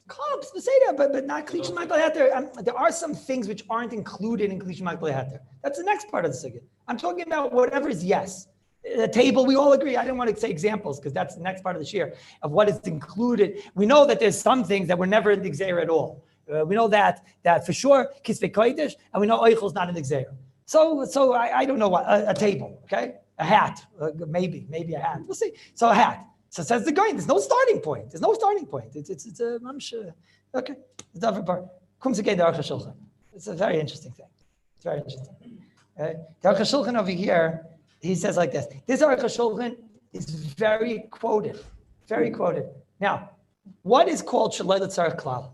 Cops, they say that, but not Kli Shemalachta Le'Heter. There are some things which aren't included in Kli Shemalachta Le'Heter. That's the next part of the sugya. I'm talking about whatever is yes. The table, we all agree. I didn't want to say examples because that's the next part of the shir of what is included. We know that there's some things that were never in the Gzeira at all. We know that for sure, Kisvei Kodesh, and we know Eichel is not in the Gzeira. So I don't know what, a table, okay? A hat, maybe a hat. We'll see. So a hat. So it says the Goyin, there's no starting point. It's a mamsha. Okay. The other part. Comes again the Aruch HaShulchan. It's a very interesting thing. It's very interesting. The Aruch HaShulchan over here, he says like this. This Aruch HaShulchan is very quoted. Now, what is called Shalei L'Tzarech Klal?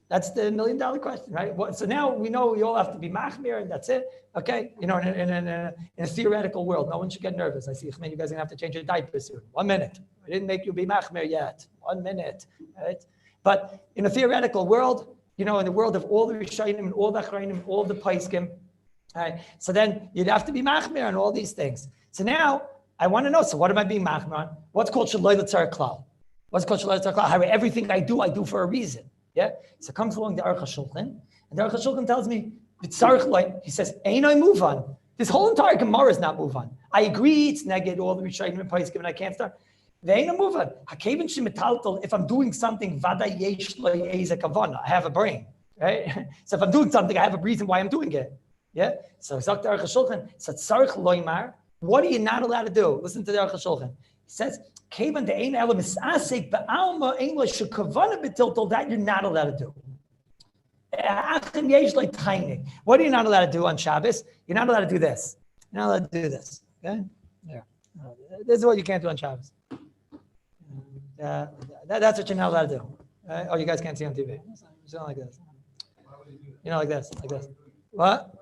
That's the $1 million question, right? So now we know we all have to be machmir, and that's it. Okay, in a theoretical world, no one should get nervous. I see, you guys are gonna have to change your diaper soon. 1 minute. I didn't make you be machmir yet. 1 minute, right? But in a theoretical world, in the world of all the Rishayim and all the Achrayim and all the Paiskim, right? So then you'd have to be machmir on all these things. So now I want to know. So what am I being machmir on? What's called Shaloi L'Tzarech Klal? Everything I do for a reason. Yeah. So comes along the Aruch HaShulchan, and the Aruch HaShulchan tells me, he says, ain't I move on. This whole entire Gemara is not move on. I agree it's neged all the Rishayim and Paiskim, and I can't start. They ain't a move on. If I'm doing something, I have a brain, right? So if I'm doing something, I have a reason why I'm doing it. Yeah. So Zak the Aruch HaShulchan, Tzarich loymar, What are you not allowed to do? Listen to the Aruch HaShulchan. It says, "Kevan de'ein ela misasek ba'alma English shekavana b'tiltel." That you're not allowed to do. What are you not allowed to do on Shabbos? You're not allowed to do this. You're not allowed to do this. Okay? There. This is what you can't do on Shabbos. That's what you're not allowed to do. Oh, you guys can't see on TV. It's not like this. You know, like this. What?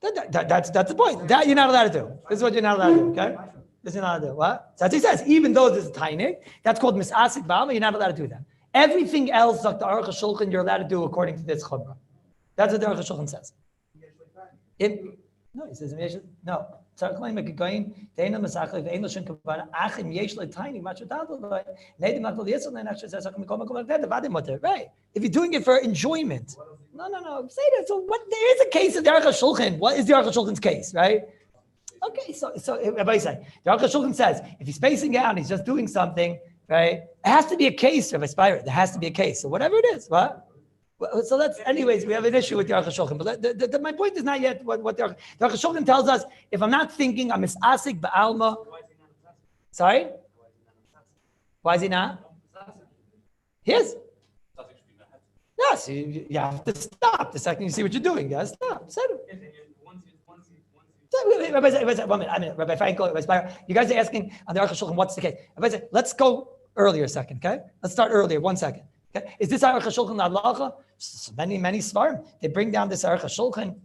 That's the point. That you're not allowed to do. This is what you're not allowed to do. Okay? This you're not allowed to do. What? So as he says, even though this is tiny, that's called misasik ba'alma. You're not allowed to do that. Everything else, like the Aruch HaShulchan, you're allowed to do according to this chumrah. That's what the Aruch HaShulchan says. No, he says no. That right. If you're doing it for enjoyment. No. Say that. So what? There is a case of the Aruch HaShulchan. What is the Aruch HaShulchan's case, right? Okay, so Rabbi say the Aruch HaShulchan says if he's spacing out, he's just doing something, right? It has to be a case of aspire. There has to be a case. So whatever it is, what? So that's, anyways, we have an issue with the Aruch HaShulchan. But my point is not yet what the Aruch HaShulchan tells us. If I'm not thinking, I'm misasik ba'alma. Sorry? Why is he not? He is. Yes, you have to stop the second you see what you're doing. You have to stop. Rabbi Frankel, you guys are asking on the Aruch HaShulchan, what's the case? Rabbi, let's go earlier a second, okay? Let's start earlier, 1 second. Okay? Is this Aruch HaShulchan halacha? Many svarim. They bring down this Aruch HaShulchan.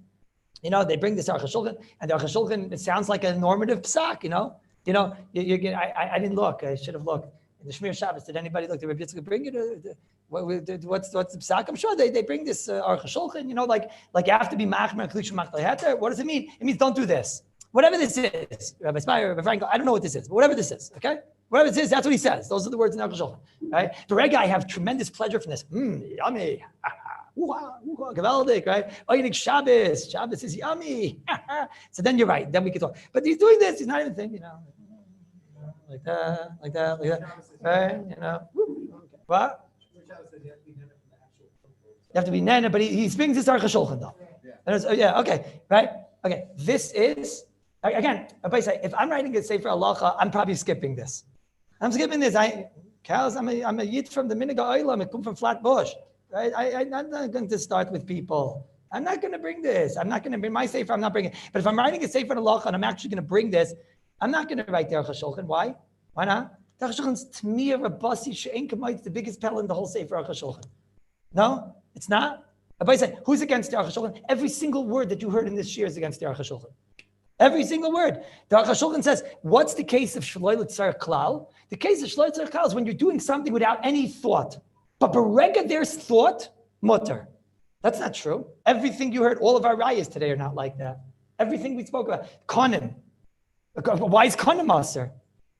They bring this Aruch HaShulchan, and the Aruch HaShulchan, it sounds like a normative psak. I didn't look. I should have looked. In the Shmir Shabbos, did anybody look? Did Rabbi Yitzchak bring it? What's the psak? I'm sure they bring this Aruch HaShulchan. Like you have to be machmer klishu machla heter. What does it mean? It means don't do this. Whatever this is, Rabbi Spire, Rabbi Frankel, I don't know what this is, but whatever this is, okay? Whatever this is, that's what he says. Those are the words in Aruch HaShulchan, right? The Rega, I have tremendous pleasure from this. Yummy. Gewaldig, right? Oynik Shabbos. Shabbos is yummy. So then you're right. Then we can talk. But he's doing this. He's not even thinking, like that. Right? What? You have to be nana, but he brings this Aruch HaShulchan though. Yeah, okay, right? Okay, this is, again, if I'm writing a Sefer Halacha, I'm probably skipping this. I'm skipping this. Kallus, I'm a yid from the Minhag HaOlam. I come from Flatbush. Right? I'm not going to start with people. I'm not going to bring this. I'm not going to bring my Sefer. I'm not bringing it. But if I'm writing a Sefer Halacha and I'm actually going to bring this, I'm not going to write the Aruch HaShulchan. Why? Why not? The Aruch HaShulchan's Tmiyah Rabasi She'en Kamayt, the biggest pell in the whole Sefer Aruch HaShulchan. No, it's not. Rabbi said, who's against the Aruch HaShulchan? Every single word that you heard in this shir is against the Aruch HaShulchan. Every single word. The Aruch HaShulchan says, what's the case of Shloi L'Tzar Klal? The case of Shloi L'Tzar Klal is when you're doing something without any thought. But berega there's thought, mutter. That's not true. Everything you heard, all of our rayas today are not like that. Everything we spoke about. Konim. Why is Konim aser?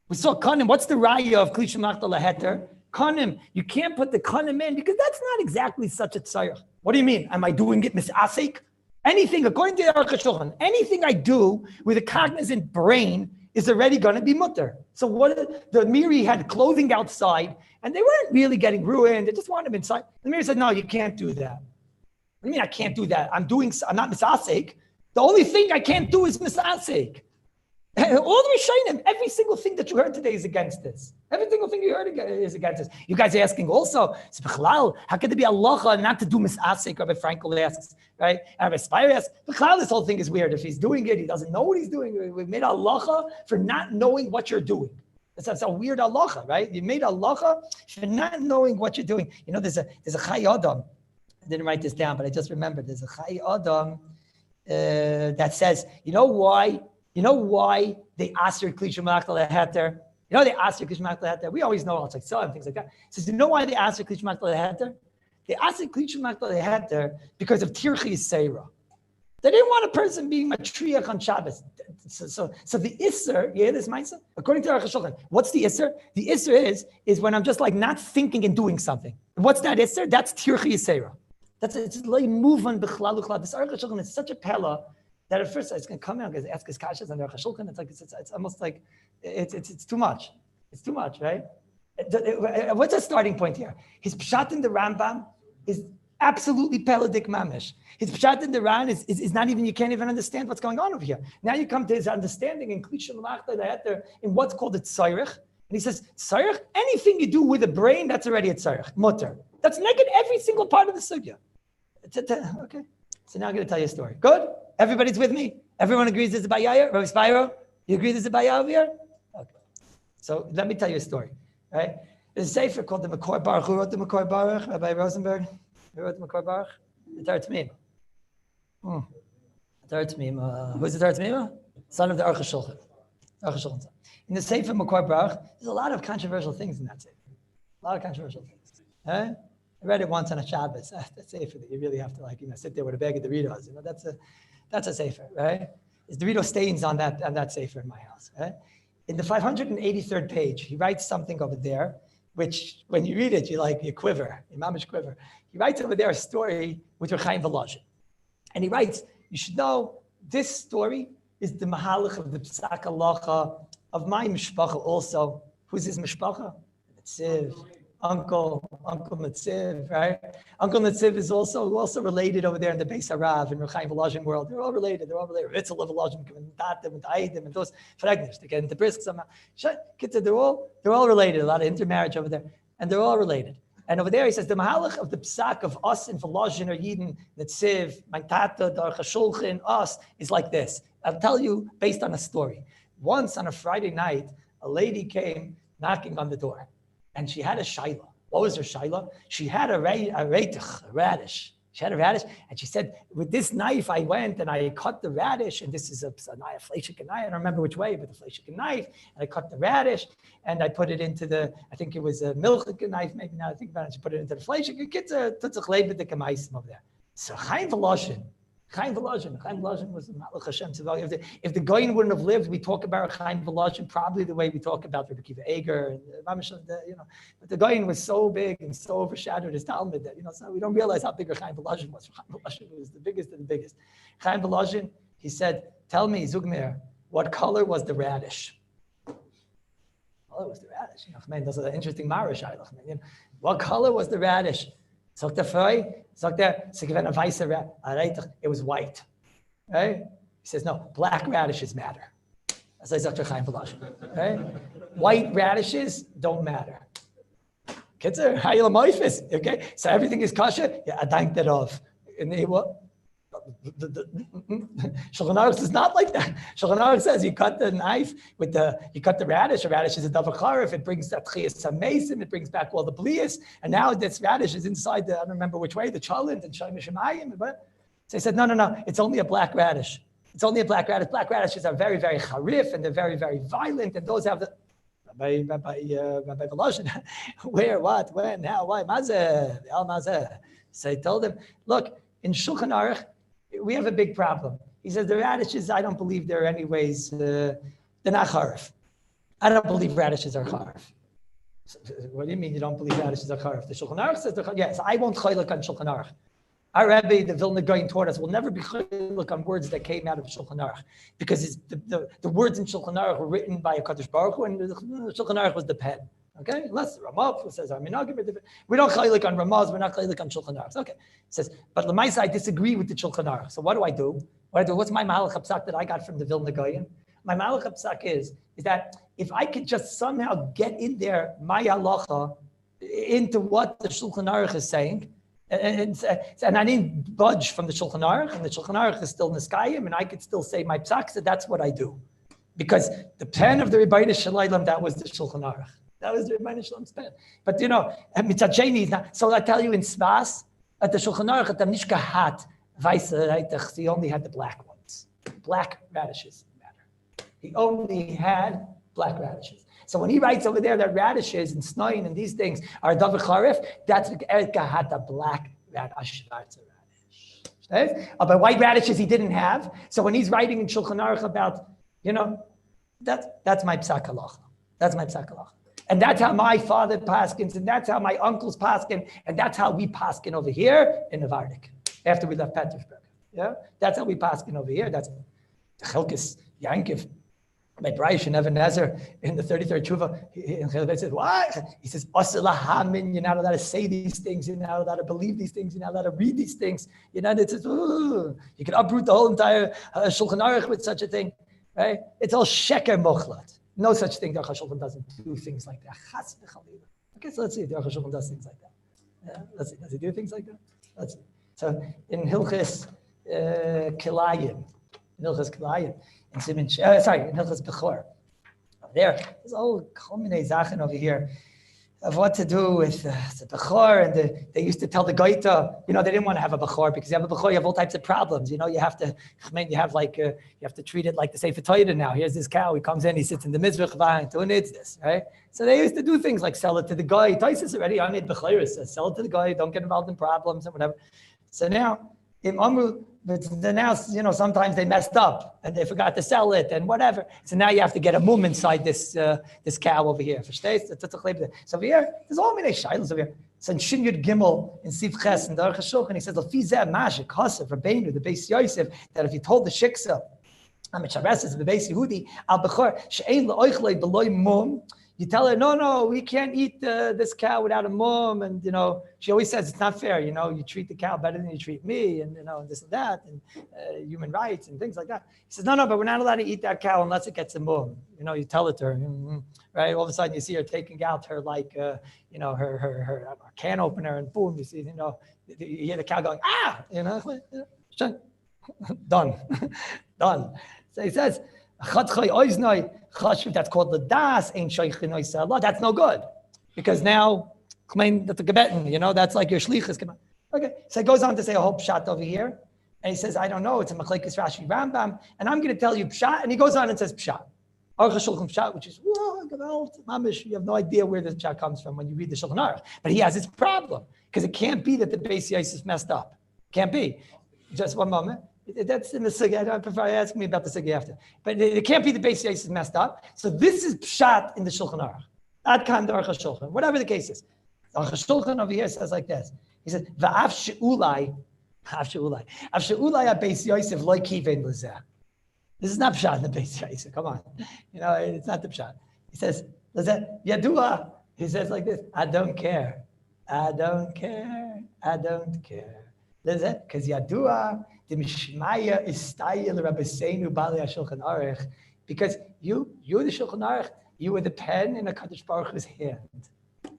We saw Konim. What's the raya of Klisha Machta Laheter? Konim. You can't put the Konim in because that's not exactly such a tzarech. What do you mean? Am I doing it misasek? Anything, according to the Aruch HaShulchan, anything I do with a cognizant brain is already going to be mutter. So what? The Miri had clothing outside, and they weren't really getting ruined. They just wanted them inside. The Miri said, "No, you can't do that." What do you mean I can't do that? I'm not misasek. The only thing I can't do is misasek. All the Rishonim, every single thing that you heard today is against this. Every single thing you heard is against this. You guys are asking also, how could there be halacha not to do misasek? Rabbi Frankel asks, right? And Rabbi Spire asks, this whole thing is weird. If he's doing it, he doesn't know what he's doing. We made halacha for not knowing what you're doing. That's a weird halacha, right? You made halacha for not knowing what you're doing. There's a Chai Adam. I didn't write this down, but I just remembered. There's a Chai Adam that says, you know why they asked her Klisha Machta Leheter? They asked her Klisha Machta Leheter. We always know it's like so and things like that. Says, you know why they asked her Klisha Machta Leheter? They asked her Klisha Machta Leheter because of Tirchi Seira. They didn't want a person being matriach on Shabbos. So the Isser, you hear this, Maisa? According to Aruch HaShulchan, what's the Isser? The Isser is when I'm just like not thinking and doing something. What's that Isser? That's Tirchi Seira. It's like move on b'chlal u'chlal. This Aruch HaShulchan is such a pella that at first it's going to come out and ask his kashas on the Aruch HaShulchan. It's almost like it's too much. It's too much, right? What's the starting point here? His pshat in the Rambam is Absolutely peladik mamish. His pshat in the Ran is not even, you can't even understand what's going on over here. Now you come to his understanding in Klisha Malachta in what's called a tzarech. And he says, tzarech, anything you do with a brain, that's already a tzarech, mutter. That's negative every single part of the sugya. Okay, so now I'm going to tell you a story. Good? Everybody's with me? Everyone agrees this is by Yair? Rabbi Spyro? You agree this is by Yair over here? Okay. So let me tell you a story, right? There's a sefer called the Makor Baruch. Who wrote the Makor Baruch? Rabbi Rosenberg? Who wrote the Makor Baruch? The Torah Tamim. Torah Tamim. Who's the Torah Tamim? Son of the Aruch HaShulchan. Aruch HaShulchan son. In the sefer Makor Baruch, there's a lot of controversial things in that sefer. A lot of controversial things. I read it once on a Shabbos. That's a sefer that you really have to sit there with a bag of Doritos. That's a sefer, right? There's Dorito stains on that sefer in my house, right? In the 583rd page, he writes something over there, which when you read it, you quiver, your mamish quiver. He writes over there a story with Chaim Volozhin. And he writes, you should know, this story is the mahalach of the Psak Halacha of my mishpacha also. Who's his mishpacha? Netziv, Uncle Netziv, right? Uncle Netziv is also related over there in the Beis Harav and Chaim Volozhin world. They're all related. Ritzel of Volozhin, Datim and Aidim and those fragments to get into brisk somehow. They're all related. A lot of intermarriage over there, and they're all related. And over there he says the mahalach of the psak of us in Volozhin or Yidden, Netziv, my tata, the Aruch HaShulchan, us is like this. I'll tell you based on a story. Once on a Friday night, a lady came knocking on the door. And she had a shaila. What was her shaila? She had a radish. She had a radish, and she said, with this knife, I went and I cut the radish, and this is a fleshik knife. I don't remember which way, but the fleshik knife, and I cut the radish, and I put it into I think it was a milchik knife, maybe now I think about it, she put it into the fleshik. It gets a tutzach leibed the kamaisim over there. So Chaim Volozhin was the Malach Hashem Tzivah. If the Goyin wouldn't have lived, we talk about Chaim Volozhin probably the way we talk about Rabbi Kiva Eger and but the Goyin was so big and so overshadowed his Talmud that so we don't realize how big Chaim Volozhin was. Chaim Volozhin was the biggest of the biggest. Chaim Volozhin, he said, "Tell me, Zugmeir, what color was the radish?" Color was the radish. Man, those are the interesting Marish. What color was the radish? Sagt frei, sagt sie gewinnen weiße Radish. It was white. Right? He says, no, black radishes matter. As I said to Chaim Volozhin. Right? White radishes don't matter. Kitzer, hayel moifis. Okay? So everything is kosher? Yeah, I thank that of. And what? Shulchan Aruch is not like that. Shulchan Aruch says you cut the knife you cut the radish. A radish is a davar charif. It brings that chiyas samesim. It brings back all the blias. And now this radish is inside I don't remember which way, the cholent and shemayim. But so he said, no. It's only a black radish. It's only a black radish. Black radishes are very, very charif and they're very, very violent. And those have the Rabbi Volozhin. Where, what, when, how, why? Mazeh, al mazeh. So he told him, look, in Shulchan Aruch, we have a big problem. He says the radishes, I don't believe they're anyways, they're not charif. I don't believe radishes are charif. So, what do you mean you don't believe radishes are charif? The Shulchan Aruch says they're charif. Yes, I won't chaylik on Shulchan Aruch. Our Rabbi, the Vilna Gaon taught us, will never be chaylik on words that came out of Shulchan Aruch, because the words in Shulchan Aruch were written by a Kadosh Baruch Hu, and the Shulchan Aruch was the pen. Okay, unless Ramav who says we don't chaylik on Ramaz, we're not chaylik on Shulchan Aruch. Okay, it says, but Lamaisa, I disagree with the Shulchan Aruch. So what do I do? What's my Malach HaPsak that I got from the Vilna Gaon? My Malach HaPsak is that if I could just somehow get in there my halacha into what the Shulchan Aruch is saying, and I didn't budge from the Shulchan Aruch, and the Shulchan Aruch is still Niskayim, and I could still say my psak, so that's what I do, because the pen of the Rebbeinu Shalom, that was the Shulchan Aruch. That was the Rebbeinu Shalom's pen. But Mitzad Sheni is not. So I tell you in Svas, at the Shulchan Aruch, at the Nishka Hat, he only had the black ones. Black radishes matter. He only had black radishes. So when he writes over there that radishes and snoin and these things are davar charif, that's Erika had the black radish. But white radishes he didn't have. So when he's writing in Shulchan Aruch about, that's my psak halacha. That's my psak halacha. And that's how my father paskins, and that's how my uncles paskin, and that's how we paskin over here in the Vardik, after we left Petersburg. Yeah, that's how we paskin over here. That's Chelkis Yankiv. My Braish and Ebenezer in the 33rd Tshuva, he says, what? He says, you're not allowed to say these things, you're not allowed to believe these things, you're not allowed to read these things. You know, it says, you can uproot the whole entire Shulchan Aruch with such a thing, right? It's all sheker mochlat. No such thing. The Aruch HaShulchan doesn't do things like that. Okay, so let's see if the Aruch HaShulchan does things like that. Yeah, let's see. Does he do things like that? Let's see. So in Hilchis Kilayim, in Hilchis Bechor. There's all culminate Zachen over here of what to do with the Bechor, and they used to tell the Goita, they didn't want to have a Bechor because you have a Bechor, you have all types of problems. You have to treat it like the Sefer Torah now. Here's this cow, he comes in, he sits in the Mizrach, who needs this, right? So they used to do things like sell it to the guy. Taisus already, I made Bechoris, says sell it to the guy, don't get involved in problems and whatever. So now, sometimes they messed up and they forgot to sell it and whatever. So now you have to get a mum inside this cow over here. So over here, there's all many shilas over here. So in Shin Yud Gimel in Sif Ches in the Aruch HaShulchan, he says, "Lefizeh Mashik Hasav Rabbeinu the Beis Yosef that if you told the shiksa, Amichareses the Beis Yehudi Al Bechor she'ein le'oichlei beloy mum." You tell her, no, we can't eat this cow without a mum. And, she always says it's not fair. You treat the cow better than you treat me and, this and that and human rights and things like that. He says, no, but we're not allowed to eat that cow unless it gets a mum. You tell it to her, right? All of a sudden you see her taking out her, her can opener and boom, you see, you hear the cow going, done. So he says, that's called the das, that's no good. Because now, that's a Gebetan, that's like your shlichus. Okay, so he goes on to say a whole pshat over here. And he says, I don't know, it's a Machlekes Rashi Rambam, and I'm going to tell you pshat. And he goes on and says pshat. Aruch HaShulchan pshat, which is, mamish, you have no idea where this pshat comes from when you read the Shulchan Aruch. But he has his problem, because it can't be that the Beis Yosef messed up. Can't be. Just one moment. That's in the sugya. I prefer asking me about the sugya after. But it can't be the Beis Yosef messed up. So this is pshat in the Shulchan Aruch. Ad kan the Aruch HaShulchan. Whatever the case is. The Aruch HaShulchan over here says like this. He says, "Va'af she'ulai Beis Yosef loy kivein lezeh." This is not pshat in the Beis Yosef. Come on, it's not the pshat. He says, "Lezeh yadua." He says like this: "I don't care. Lezeh, because yadua." The Mishmaya is stayil Rabbi Seinu Bali HaShulchan Aruch, because you're the Shulchan Aruch, you were the pen in a Kadosh Baruch Hu's hand.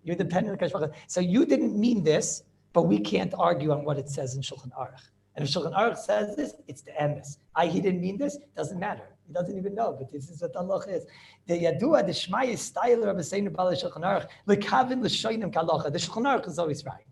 You're the pen in a Kadosh Baruch Hu. So you didn't mean this, but we can't argue on what it says in Shulchan Aruch. And if Shulchan Aruch says this, it's the emes. He didn't mean this, doesn't matter. He doesn't even know, but this is what the halacha is. The Yadua, the Shmaya is stayil Rabbi Seinu Bali HaShulchan Aruch, l'kavin l'shoinim kalacha. The Shulchan Aruch is always right.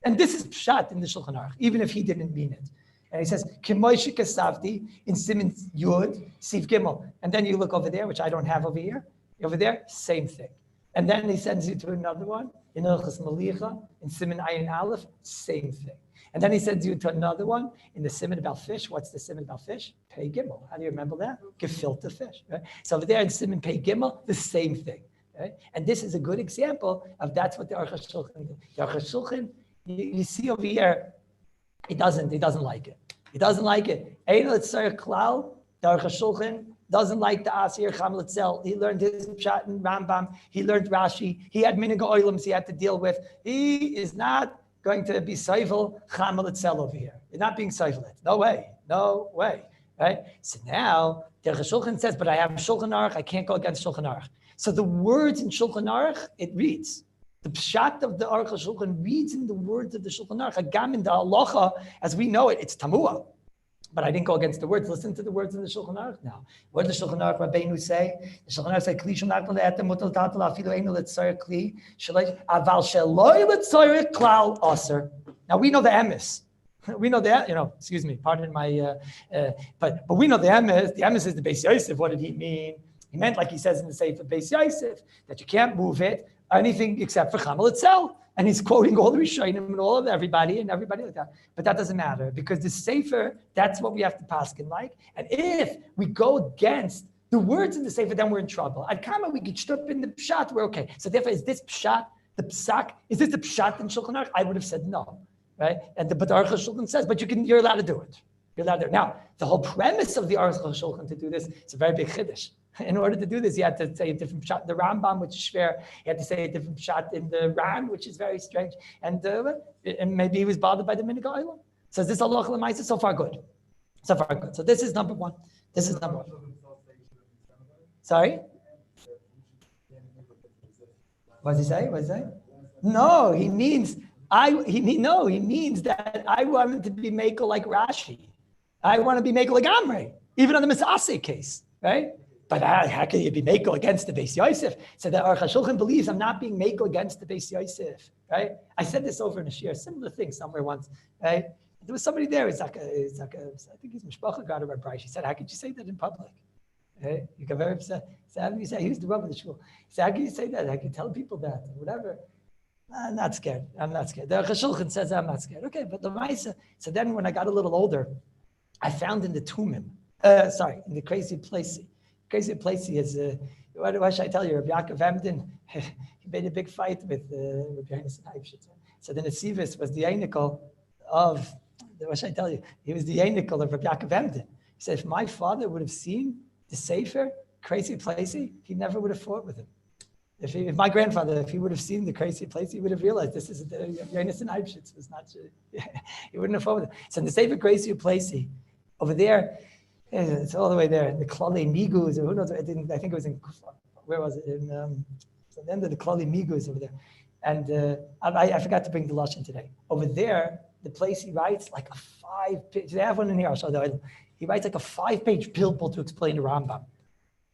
And this is pshat in the Shulchan Aruch, even if he didn't mean it. And he says, Kimoishi Kasavti in Siman Yud, Siv Gimel. And then you look over there, which I don't have over here. Over there, same thing. And then he sends you to another one, in Ilchas Malicha, in Siman Ayin Aleph, same thing. And then he sends you to another one, in the Siman about fish. What's the Siman about fish? Pei Gimel. How do you remember that? Gefilte fish. Right? So over there in Siman Pei Gimel, the same thing. Right? And this is a good example of that's what the Aruch HaShulchan did. The Aruch HaShulchan, you see over here, he doesn't like it. He doesn't like it. Ein L'tzarech Klal, the Aruch HaShulchan doesn't like the Asir Cham L'tzel. He learned his Pshat in Rambam. He learned Rashi. He had Minhag Oilams he had to deal with. He is not going to be Seifel Cham L'tzel over here. He's not being Seifelet. No way. Right? So now, the Aruch HaShulchan says, but I have Shulchan Aruch. I can't go against Shulchan Aruch. So the words in Shulchan Aruch, it reads. The pshat of the Aruch HaShulchan reads in the words of the Shulchan Aruch. Agam in the halacha, as we know it, it's tamua. But I didn't go against the words. Listen to the words in the Shulchan Aruch now. What does the Shulchan Aruch Rabbeinu say? The Shulchan Aruch say, "Kli shel nachman le'etem mutal tatal afilu einu letzarech kli aval sheloi letzarech klal aser." Now we know the emes. We know that, excuse me, pardon my, but we know the emes. The emes is the Beis Yosef. What did he mean? He meant, like he says in the Sefer Beis Yosef, that you can't move it, anything except for Chamal itself. And he's quoting all the Rishonim and all of everybody like that. But that doesn't matter, because the Sefer, that's what we have to paskin like. And if we go against the words in the Sefer, then we're in trouble. At Kama, we get stuck in the Pshat, we're okay. So therefore, is this Pshat, the Psak, is this the Pshat in Shulchan Aruch? I would have said no, right? But the Aruch HaShulchan says, but you're allowed to do it. You're allowed to do it. Now, the whole premise of the Aruch HaShulchan to do this, it's a very big chiddush. In order to do this, he had to say a different shot in the Rambam, which is shver. He had to say a different shot in the Ran, which is very strange. And maybe he was bothered by the Minig Olam. So is this Allah L'maisa? So far good. So far good. So this is number one. This is number one. Sorry? What does he say? What does he say? No, he means he means that I want him to be makel like Rashi. I want to be makel like Amrei, even on the Misase case, right? But how can you be makel against the Beis Yosef? So that Aruch HaShulchan believes I'm not being makel against the Beis Yosef, right? I said this over in a shir, similar thing somewhere once, right? There was somebody there. I think he's Mishpacha God or Rabbi. She said, "How could you say that in public?" Right? You got very upset. He said, "How do you say?" He was the Rabbi of the shul. He said, "How can you say that? I can tell people that, or whatever." I'm not scared. I'm not scared. The Chashulchan says I'm not scared. Okay, but the Maisa. So then, when I got a little older, I found in the Tumim, in the Crazy Placey. Crazy Placey is what should I tell you? Rabbi Yaakov Emden, he made a big fight with Rabbi Yonasan Heifetz. So the Nesivis was the Einikel of. What should I tell you? He was the Einikel of Rabbi Yaakov Emden. He said, if my father would have seen the Sefer, Crazy Placey, he never would have fought with him. If my grandfather, if he would have seen the Crazy Placey, he would have realized this is Yonasan Heifetz was not. He wouldn't have fought with him. So in the Sefer Crazy Placey, over there, it's all the way there. The Klali Migus, or who knows? I think it was in. Where was it? In so the end of the Klali Migus over there. And I forgot to bring the lashon today. Over there, the place he writes like a 5-page. They have one in here. I'll show you. He writes like a 5-page pilpul to explain the Rambam.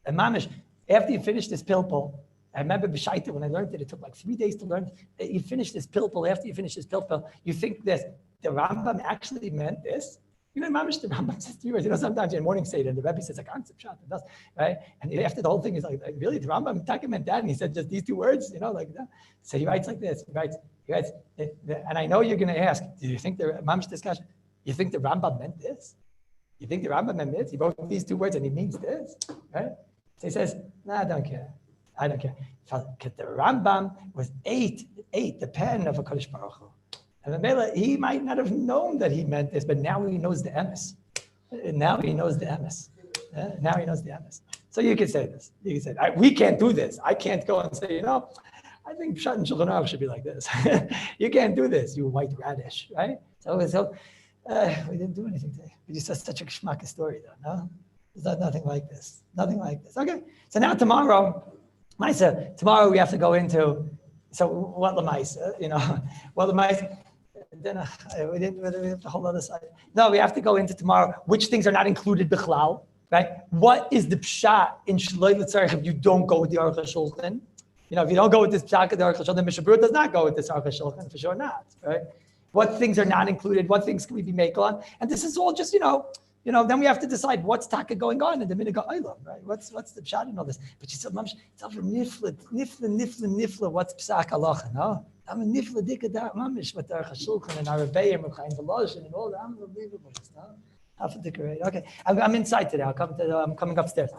And Mamish, after you finish this pilpul, I remember B'shaita when I learned it took like 3 days to learn. You finish this pilpul. After you finish this pilpul, you think that the Rambam actually meant this. You know, Mamish, the Rambam says 3 words. You know, sometimes in morning Seder, and the Rabbi says a concept shot, it does, right? And after the whole thing is like really, the Rambam talking meant that, and he said just these 2 words, you know, like that. So he writes like this. He writes, and I know you're going to ask, do you think the Mamish discussion? You think the Rambam meant this? You think the Rambam meant this? He wrote these 2 words and he means this, right? So he says, no, I don't care. I don't care. Because the Rambam was eight, the pen of a Kodesh Baruch Hu. And he might not have known that he meant this, but now he knows the emes. Now he knows the emes. Now he knows the emes. So you can say this. You can say, we can't do this. I can't go and say, I think Pshat and Shulchan Aruch should be like this. You can't do this, you white radish, right? So we didn't do anything today. We just had such a geschmack story, though. No, there's nothing like this. Nothing like this. Okay. So now tomorrow we have to go into. So what Lamaisa, what Lamaisa. Then we have the whole other side. No, we have to go into tomorrow. Which things are not included bichlal, right? What is the pshat in Shloi L'Tzarech if you don't go with the Aruch HaShulchan? If you don't go with this pshat of the Aruch HaShulchan, then Mishnah Berurah does not go with this Aruch HaShulchan, for sure not, right? What things are not included? What things can we be makel on? And this is all just, then we have to decide what's taka going on in the Minig Olam, right? What's the pshat and all this? But you said, it's over nifla, what's psak halacha, no? I'm a nifla dikkadat mamish with Aruch HaShulchan and our Rabbi and Veloshin and all the unbelievable stuff. Okay, I'm inside today. I'm coming upstairs.